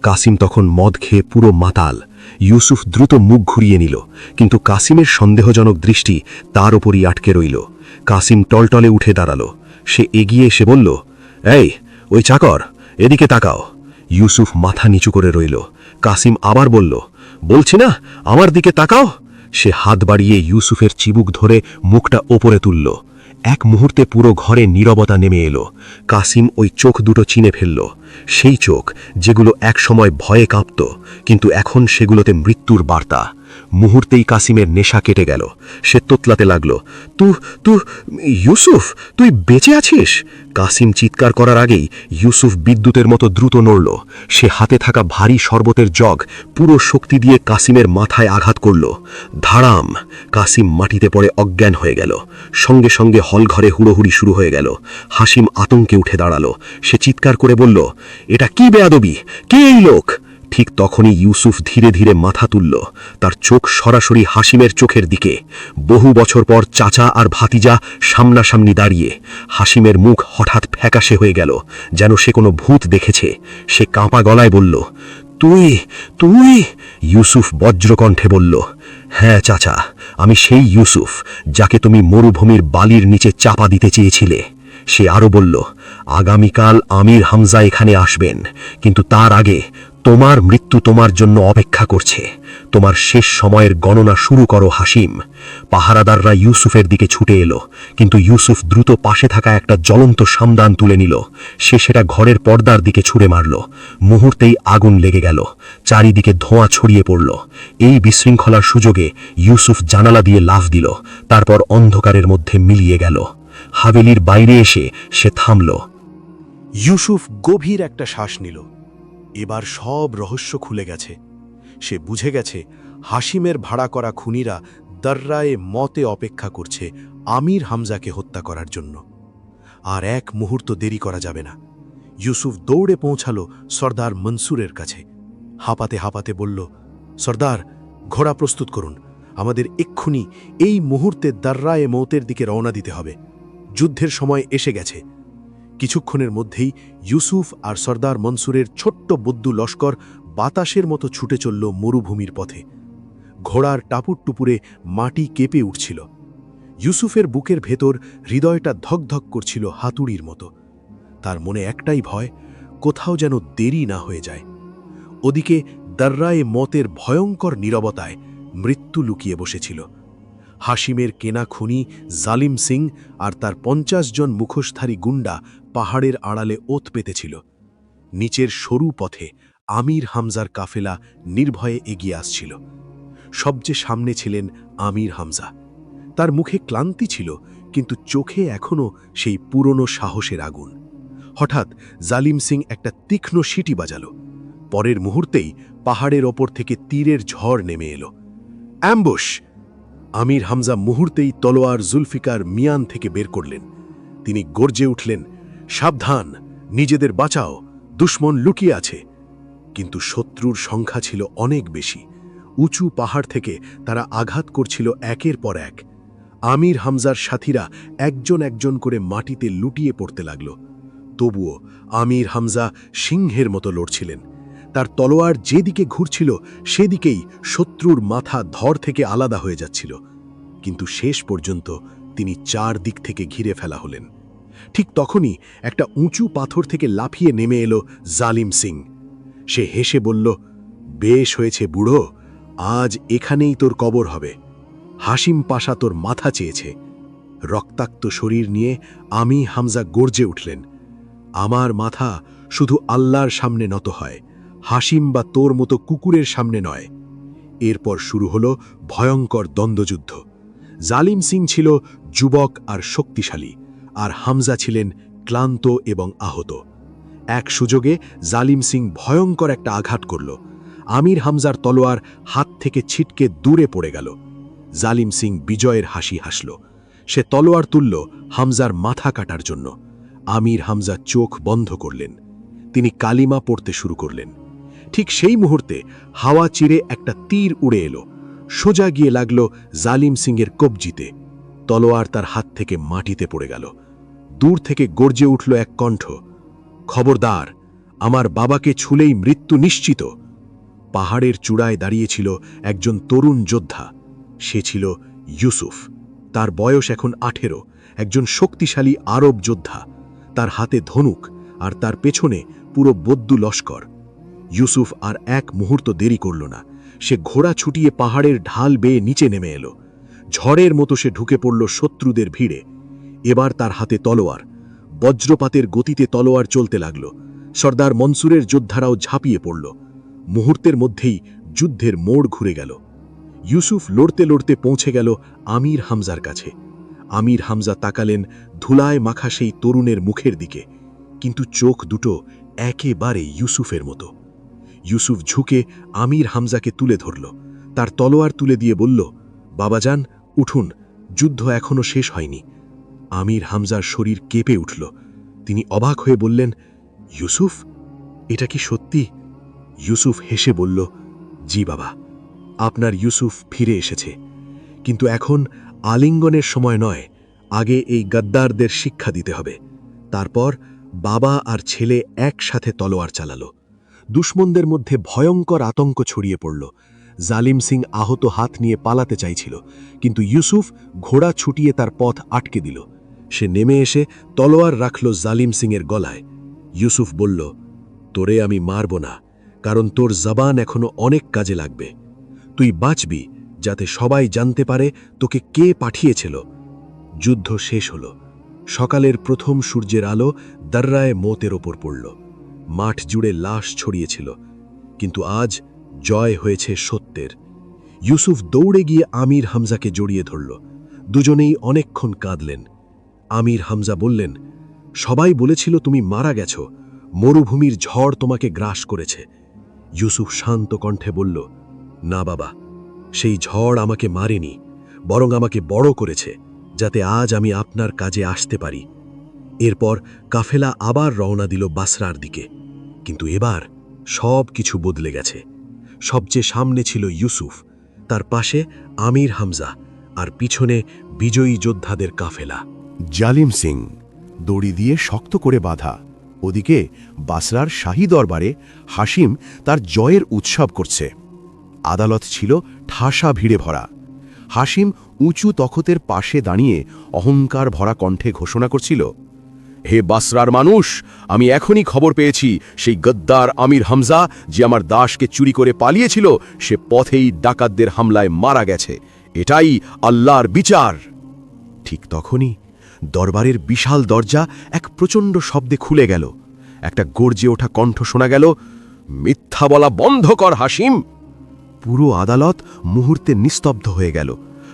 S5: কাসিম তখন মদ খেয়ে পুরো মাতাল। ইউসুফ দ্রুত মুখ ঘুরিয়ে নিল, কিন্তু কাসিমের সন্দেহজনক দৃষ্টি তার ওপরই আটকে রইল। কাসিম টলটলে উঠে দাঁড়াল। সে এগিয়ে এসে বলল, এই ওই চাকর, এদিকে তাকাও। ইউসুফ মাথা নিচু করে রইল। কাসিম আবার বলল, বলছি না, আমার দিকে তাকাও। সে হাত বাড়িয়ে ইউসুফের চিবুক ধরে মুখটা ওপরে তুলল। এক মুহূর্তে পুরো ঘরে নীরবতা নেমে এলো। কাসিম ওই চোখ দুটো চিনে ফেলল। সেই চোখ যেগুলো একসময় ভয়ে কাঁপত, কিন্তু এখন সেগুলোতে মৃত্যুর বার্তা। মুহূর্তেই কাসিমের নেশা কেটে গেল। সে তোতলাতে লাগল, তু ইউসুফ, তুই বেঁচে আছিস? কাসিম চিৎকার করার আগেই ইউসুফ বিদ্যুতের মতো দ্রুত নড়ল। সে হাতে থাকা ভারী শরবতের জগ পুরো শক্তি দিয়ে কাসিমের মাথায় আঘাত করল। ধাড়াম! কাসিম মাটিতে পড়ে অজ্ঞান হয়ে গেল। সঙ্গে সঙ্গে হলঘরে হুড়োহুড়ি শুরু হয়ে গেল। হাসিম আতঙ্কে উঠে দাঁড়ালো। সে চিৎকার করে বলল, এটা কি বেয়াদবি? কে এই লোক? ঠিক তখনই ইউসুফ ধীরে ধীরে মাথা তুলল। তার চোখ সরাসরি হাসিমের চোখের দিকে। বহু বছর পর চাচা আর ভাতিজা সামনাসামনি দাঁড়িয়ে। হাসিমের মুখ হঠাৎ ফ্যাকাশে হয়ে গেল, যেন সে কোনো ভূত দেখেছে। সে কাঁপা গলায় বলল, তুই? ইউসুফ বজ্রকণ্ঠে বলল, হ্যাঁ চাচা, আমি সেই ইউসুফ যাকে তুমি মরুভূমির বালির নিচে চাপা দিতে চেয়েছিলে। সে আরো বলল, আগামীকাল আমির হামজা এখানে আসবেন, কিন্তু তার আগে তোমার মৃত্যু তোমার জন্য অপেক্ষা করছে। তোমার শেষ সময়ের গণনা শুরু করো হাসিম। পাহারাদাররা ইউসুফের দিকে ছুটে এলো, কিন্তু ইউসুফ দ্রুত পাশে থাকা একটা জ্বলন্ত সামদান তুলে নিল। সে সেটা ঘরের পর্দার দিকে ছুঁড়ে মারল। মুহূর্তেই আগুন লেগে গেল। চারিদিকে ধোঁয়া ছড়িয়ে পড়ল। এই বিশৃঙ্খলার সুযোগে ইউসুফ জানালা দিয়ে লাফ দিল, তারপর অন্ধকারের মধ্যে মিলিয়ে গেল। হাভেলির বাইরে এসে সে থামল।
S3: ইউসুফ গভীর একটা শ্বাস নিল। এবার সব রহস্য খুলে গেছে। সে বুঝে গেছে হাসিমের ভাড়া করা খুনিরা দর্রায়ে মতে অপেক্ষা করছে আমির হামজাকে হত্যা করার জন্য। আর এক মুহূর্ত দেরি করা যাবে না। ইউসুফ দৌড়ে পৌঁছালো সর্দার মনসুরের কাছে। হাঁপাতে হাঁপাতে বলল, সর্দার, ঘোড়া প্রস্তুত করুন। আমাদের এক্ষুনি এই মুহূর্তে দর্রায়ে মতের দিকে রওনা দিতে হবে। যুদ্ধের সময় এসে গেছে। কিছুক্ষণের মধ্যেই ইউসুফ আর সর্দার মনসুরের ছোট্ট বদ্দু লস্কর বাতাসের মতো ছুটে চলল মরুভূমির পথে। ঘোড়ার টাপুর টুপুরে মাটি কেঁপে উঠছিল। ইউসুফের বুকের ভেতর হৃদয়টা ধকধক করছিল হাতুড়ির মতো। তার মনে একটাই ভয়, কোথাও যেন দেরি না হয়ে যায়। ওদিকে দর্রায়ে মতের ভয়ঙ্কর নীরবতায় মৃত্যু লুকিয়ে বসেছিল। হাসিমের কেনা খুনি জালিম সিং আর তার 50 জন মুখোশধারী গুন্ডা পাহাড়ের আড়ালে ওত পেতেছিল। নিচের সরু পথে আমির হামজার কাফেলা নির্ভয়ে এগিয়ে আসছিল। সবচেয়ে সামনে ছিলেন আমির হামজা। তার মুখে ক্লান্তি ছিল, কিন্তু চোখে এখনও সেই পুরনো সাহসের আগুন। হঠাৎ জালিম সিং একটা তীক্ষ্ণ সিটি বাজালো। পরের মুহূর্তেই পাহাড়ের ওপর থেকে তীরের ঝড় নেমে এলো। অ্যাম্বুশ! আমির হামজা মুহূর্তেই তলোয়ার জুলফিকার মিয়ান থেকে বের করলেন। তিনি গর্জে উঠলেন, সাবধান, নিজেদের বাঁচাও, দুশ্মন লুকিয়ে আছে। কিন্তু শত্রুর সংখ্যা ছিল অনেক বেশি। উঁচু পাহাড় থেকে তারা আঘাত করছিল একের পর এক। আমির হামজার সাথীরা একজন একজন করে মাটিতে লুটিয়ে পড়তে লাগল। তবুও আমির হামজা সিংহের মতো লড়ছিলেন। তার তলোয়ার যেদিকে ঘুরছিল সেদিকেই শত্রুর মাথা ধর থেকে আলাদা হয়ে যাচ্ছিল। কিন্তু শেষ পর্যন্ত তিনি 4 দিক থেকে ঘিরে ফেলা হলেন। ঠিক তখনই একটা উঁচু পাথর থেকে লাফিয়ে নেমে এলো জালিম সিং। সে হেসে বলল, বেশ হয়েছে বুড়ো, আজ এখানেই তোর কবর হবে। হাসিম পাশা তোর মাথা চেয়েছে। রক্তাক্ত শরীর নিয়ে আমি হামজা গর্জে উঠলেন, আমার মাথা শুধু আল্লাহর সামনে নত হয়, হাসিম বা তোর মতো কুকুরের সামনে নয়। এরপর শুরু হলো ভয়ঙ্কর দ্বন্দ্বযুদ্ধ। জালিম সিং ছিল যুবক আর শক্তিশালী, আর হামজা ছিলেন ক্লান্ত এবং আহত। এক সুযোগে জালিম সিং ভয়ঙ্কর একটা আঘাত করল। আমির হামজার তলোয়ার হাত থেকে ছিটকে দূরে পড়ে গেল। জালিম সিং বিজয়ের হাসি হাসল। সে তলোয়ার তুলল হামজার মাথা কাটার জন্য। আমির হামজা চোখ বন্ধ করলেন। তিনি কালিমা পড়তে শুরু করলেন। ঠিক সেই মুহূর্তে হাওয়া চিরে একটা তীর উড়ে এলো, সোজা গিয়ে লাগল জালিম সিংয়ের কবজিতে। তলোয়ার তার হাত থেকে মাটিতে পড়ে গেল। দূর থেকে গর্জে উঠল এক কণ্ঠ, খবরদার, আমার বাবাকে ছুলেই মৃত্যু নিশ্চিত। পাহাড়ের চূড়ায় দাঁড়িয়েছিল একজন তরুণ যোদ্ধা। সে ছিল ইউসুফ। তার বয়স এখন 18, একজন শক্তিশালী আরব যোদ্ধা। তার হাতে ধনুক, আর তার পেছনে পুরো বদ্দু লস্কর। ইউসুফ আর এক মুহূর্ত দেরি করল না। সে ঘোড়া ছুটিয়ে পাহাড়ের ঢাল বেয়ে নিচে নেমে এলো। ঝড়ের মতো সে ঢুকে পড়ল শত্রুদের ভিড়ে। এবার তার হাতে তলোয়ার। বজ্রপাতের গতিতে তলোয়ার চলতে লাগল। সর্দার মনসুরের যোদ্ধারাও ঝাঁপিয়ে পড়ল। মুহূর্তের মধ্যেই যুদ্ধের মোড় ঘুরে গেল। ইউসুফ লড়তে লড়তে পৌঁছে গেল আমির হামজার কাছে। আমির হামজা তাকালেন ধুলায় মাখা সেই তরুণের মুখের দিকে, কিন্তু চোখ দুটো একেবারে ইউসুফের মতো। ইউসুফ ঝুঁকে আমির হামজাকে তুলে ধরল। তার তলোয়ার তুলে দিয়ে বলল, বাবাজান, উঠুন, যুদ্ধ এখনো শেষ হয়নি। আমির হামজার শরীর কেঁপে উঠল। তিনি অবাক হয়ে বললেন, ইউসুফ, এটা কি সত্যি? ইউসুফ হেসে বলল, জি বাবা, আপনার ইউসুফ ফিরে এসেছে। কিন্তু এখন আলিঙ্গনের সময় নয়, আগে এই গদ্দারদের শিক্ষা দিতে হবে। তারপর বাবা আর ছেলে একসাথে তলোয়ার চালালো। দুশ্মনদের মধ্যে ভয়ঙ্কর আতঙ্ক ছড়িয়ে পড়ল। জালিম সিং আহত হাত নিয়ে পালাতে চাইছিল, কিন্তু ইউসুফ ঘোড়া ছুটিয়ে তার পথ আটকে দিল। সে নেমে এসে তলোয়ার রাখল জালিম সিংয়ের গলায়। ইউসুফ বলল, তোরে আমি মারব না, কারণ তোর জবান এখনো অনেক কাজে লাগবে। তুই বাঁচবি যাতে সবাই জানতে পারে তোকে কে পাঠিয়েছিল। যুদ্ধ শেষ হল। সকালের প্রথম সূর্যের আলো দাররায়ে মৌতের ওপর পড়ল। মাঠ জুড়ে লাশ ছড়িয়েছিল, কিন্তু আজ জয় হয়েছে সত্যের। ইউসুফ দৌড়ে গিয়ে আমির হামজাকে জড়িয়ে ধরল। দুজনেই অনেকক্ষণ কাঁদলেন। আমির হামজা বললেন, সবাই বলেছিল তুমি মারা গেছ, মরুভূমির ঝড় তোমাকে গ্রাস করেছে। ইউসুফ শান্ত কণ্ঠে বলল, না বাবা, সেই ঝড় আমাকে মারেনি, বরং আমাকে বড় করেছে, যাতে আজ আমি আপনার কাজে আসতে পারি। এরপর কাফেলা আবার রওনা দিল বাসরার দিকে। কিন্তু এবার সব কিছু বদলে গেছে। সবচেয়ে সামনে ছিল ইউসুফ, তার পাশে আমির হামজা, আর পিছনে বিজয়ী যোদ্ধাদের কাফেলা।
S1: জালিম সিং দড়ি দিয়ে শক্ত করে বাঁধা। ওদিকে বাসরার শাহী দরবারে হাসিম তার জয়ের উৎসব করছে। আদালত ছিল ঠাসা ভিড়ে ভরা। হাসিম উঁচু তখতের পাশে দাঁড়িয়ে অহংকার ভরা কণ্ঠে ঘোষণা করছিল, হে বাসরার মানুষ, আমি এখনই খবর পেয়েছি সেই গদ্দার আমির হামজা, যে আমার দাসকে চুরি করে পালিয়েছিল, সে পথেই ডাকাতদের হামলায় মারা গেছে। এটাই আল্লাহর বিচার। ঠিক তখনই দরবারের বিশাল দরজা এক প্রচণ্ড শব্দে খুলে গেল। একটা গর্জে ওঠা কণ্ঠ শোনা গেল, মিথ্যা বলা বন্ধ কর হাসিম। পুরো আদালত মুহূর্তে নিস্তব্ধ হয়ে গেল।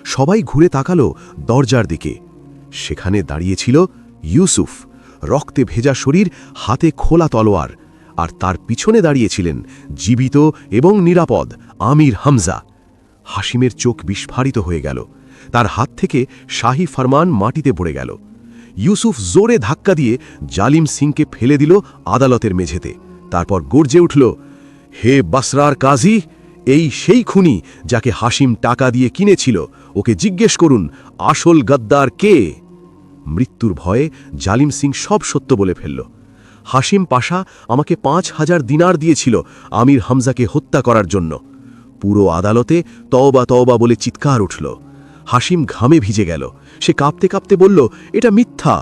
S1: সবাই ঘুরে তাকালো দরজার দিকে। সেখানে দাঁড়িয়েছিল ইউসুফ, রক্তে ভেজা শরীর, হাতে খোলা তলোয়ার, আর তার পিছনে দাঁড়িয়েছিলেন জীবিত এবং নিরাপদ আমির হামজা। হাসিমের চোখ বিস্ফারিত হয়ে গেল। তার হাত থেকে শাহী ফরমান মাটিতে পড়ে গেল। ইউসুফ জোরে ধাক্কা দিয়ে জালিম সিংকে ফেলে দিল আদালতের মেঝেতে। তারপর গর্জে উঠল, হে বাসরার কাজী, এই সেই খুনি যাকে হাসিম টাকা দিয়ে কিনেছিল। ওকে জিজ্ঞেস করুন আসল গদ্দার কে। মৃত্যুর ভয়ে জালিম সিং সব সত্য বলে ফেলল। হাসিম পাশা আমাকে 5000 দিনার দিয়েছিল আমির হামজাকে হত্যা করার জন্য। পুরো আদালতে তওবা তওবা বলে চিৎকার উঠল।
S2: হাসিম ঘামে ভিজে গেল। সে কাঁপতে কাঁপতে বলল, এটা মিথ্যা।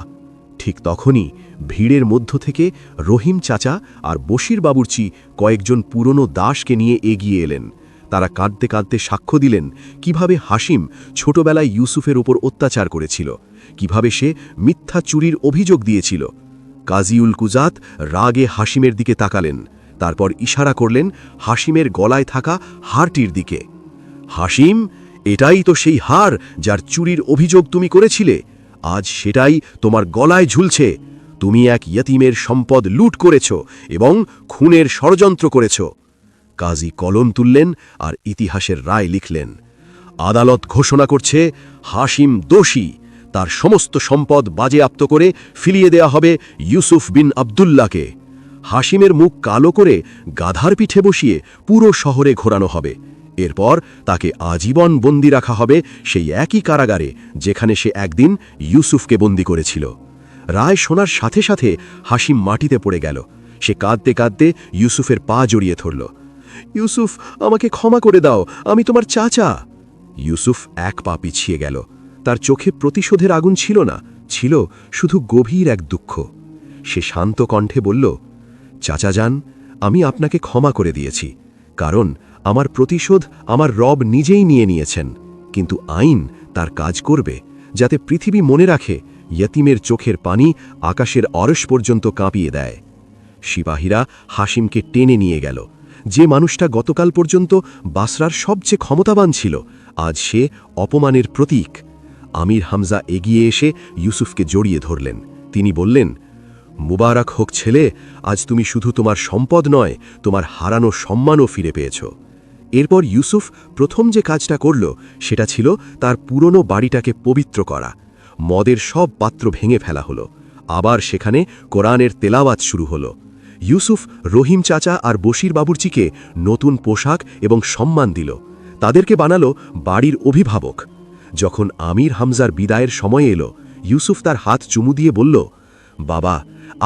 S2: ঠিক তখনই ভিড়ের মধ্য থেকে রহিম চাচা আর বশির বাবুর্চি কয়েকজন পুরনো দাসকে নিয়ে এগিয়ে এলেন। তারা কাঁদতে কাঁদতে সাক্ষ্য দিলেন কিভাবে হাসিম ছোটবেলায় ইউসুফের ওপর অত্যাচার করেছিল, কিভাবে সে মিথ্যা চুরির অভিযোগ দিয়েছিল। কাজীউল কুজাত রাগে হাসিমের দিকে তাকালেন, তারপর ইশারা করলেন হাসিমের গলায় থাকা হারটির দিকে। হাসিম, এটাই তো সেই হার যার চুরির অভিযোগ তুমি করেছিলে। আজ সেটাই তোমার গলায় ঝুলছে। তুমি এক ইয়তীমের সম্পদ লুট করেছ এবং খুনের ষড়যন্ত্র করেছ। কাজী কলম তুললেন আর ইতিহাসের রায় লিখলেন। আদালত ঘোষণা করছে হাসিম দোষী। তার সমস্ত সম্পদ বাজেয়াপ্ত করে ফিরিয়ে দেয়া হবে ইউসুফ বিন আবদুল্লাহকে। হাসিমের মুখ কালো করে গাধার পিঠে বসিয়ে পুরো শহরে ঘোরানো হবে। এরপর তাকে আজীবন বন্দি রাখা হবে সেই একই কারাগারে যেখানে সে একদিন ইউসুফকে বন্দি করেছিল। রায় শোনার সাথে সাথে হাসিম মাটিতে পড়ে গেল। সে কাঁদতে কাঁদতে ইউসুফের পা জড়িয়ে ধরল। ইউসুফ, আমাকে ক্ষমা করে দাও, আমি তোমার চাচা। ইউসুফ এক পা পিছিয়ে গেল। তার চোখে প্রতিশোধের আগুন ছিল না, ছিল শুধু গভীর এক দুঃখ। সে শান্ত কণ্ঠে বলল, চাচা যান, আমি আপনাকে ক্ষমা করে দিয়েছি, কারণ আমার প্রতিশোধ আমার রব নিজেই নিয়ে নিয়েছেন। কিন্তু আইন তার কাজ করবে, যাতে পৃথিবী মনে রাখে ইয়তীমের চোখের পানি আকাশের অরশ পর্যন্ত কাঁপিয়ে দেয়। সিপাহীরা হাসিমকে টেনে নিয়ে গেল। যে মানুষটা গতকাল পর্যন্ত বাসরার সবচেয়ে ক্ষমতাবান ছিল, আজ সে অপমানের প্রতীক। আমির হামজা এগিয়ে এসে ইউসুফকে জড়িয়ে ধরলেন। তিনি বললেন, মুবারক হোক ছেলে, আজ তুমি শুধু তোমার সম্পদ নয়, তোমার হারানো সম্মানও ফিরে পেয়েছ। এরপর ইউসুফ প্রথম যে কাজটা করল সেটা ছিল তার পুরনো বাড়িটাকে পবিত্র করা। মদের সব পাত্র ভেঙে ফেলা হলো। আবার সেখানে কোরআনের তেলাওয়াত শুরু হলো। ইউসুফ রহিম চাচা আর বশির বাবুর্চিকে নতুন পোশাক এবং সম্মান দিল। তাদেরকে বানালো বাড়ির অভিভাবক। যখন আমির হামজার বিদায়ের সময় এলো, ইউসুফ তার হাত চুমু দিয়ে বলল, বাবা,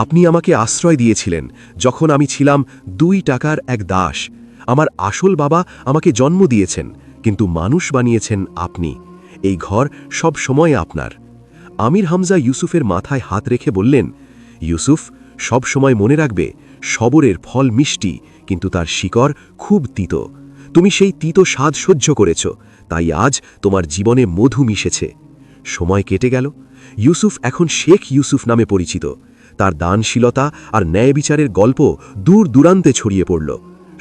S2: আপনি আমাকে আশ্রয় দিয়েছিলেন যখন আমি ছিলাম 2 টাকার এক দাস। আমার আসল বাবা আমাকে জন্ম দিয়েছেন, কিন্তু মানুষ বানিয়েছেন আপনি। এই ঘর সব সময় আপনার। আমির হামজা ইউসুফের মাথায় হাত রেখে বললেন, ইউসুফ, সব সময় মনে রাখবে, সবরের ফল মিষ্টি, কিন্তু তার শিকড় খুব তিতো। তুমি সেই তিতো স্বাদ সহ্য করেছ, তাই আজ তোমার জীবনে মধু মিশেছে। সময় কেটে গেল। ইউসুফ এখন শেখ ইউসুফ নামে পরিচিত। তার দানশীলতা আর ন্যায় বিচারের গল্প দূর দূরান্তে ছড়িয়ে পড়ল।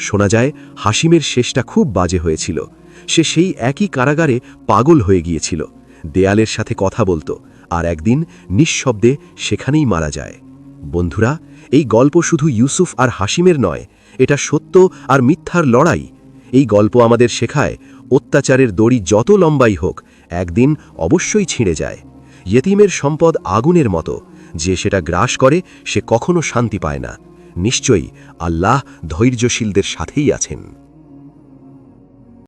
S2: শোনা যায় হাসিমের শেষটা খুব বাজে হয়েছিল। সে সেই একই কারাগারে পাগল হয়ে গিয়েছিল, দেয়ালের সাথে কথা বলতো, আর একদিন নিঃশব্দে সেখানেই মারা যায়। বন্ধুরা, এই গল্প শুধু ইউসুফ আর হাসিমের নয়, এটা সত্য আর মিথ্যার লড়াই। এই গল্প আমাদের শেখায় অত্যাচারের দড়ি যত লম্বাই হোক, একদিন অবশ্যই ছিঁড়ে যায়। ইয়তীমের সম্পদ আগুনের মতো, যে সেটা গ্রাস করে সে কখনো শান্তি পায় না। নিশ্চয়ই আল্লাহ ধৈর্যশীলদের সাথেই আছেন।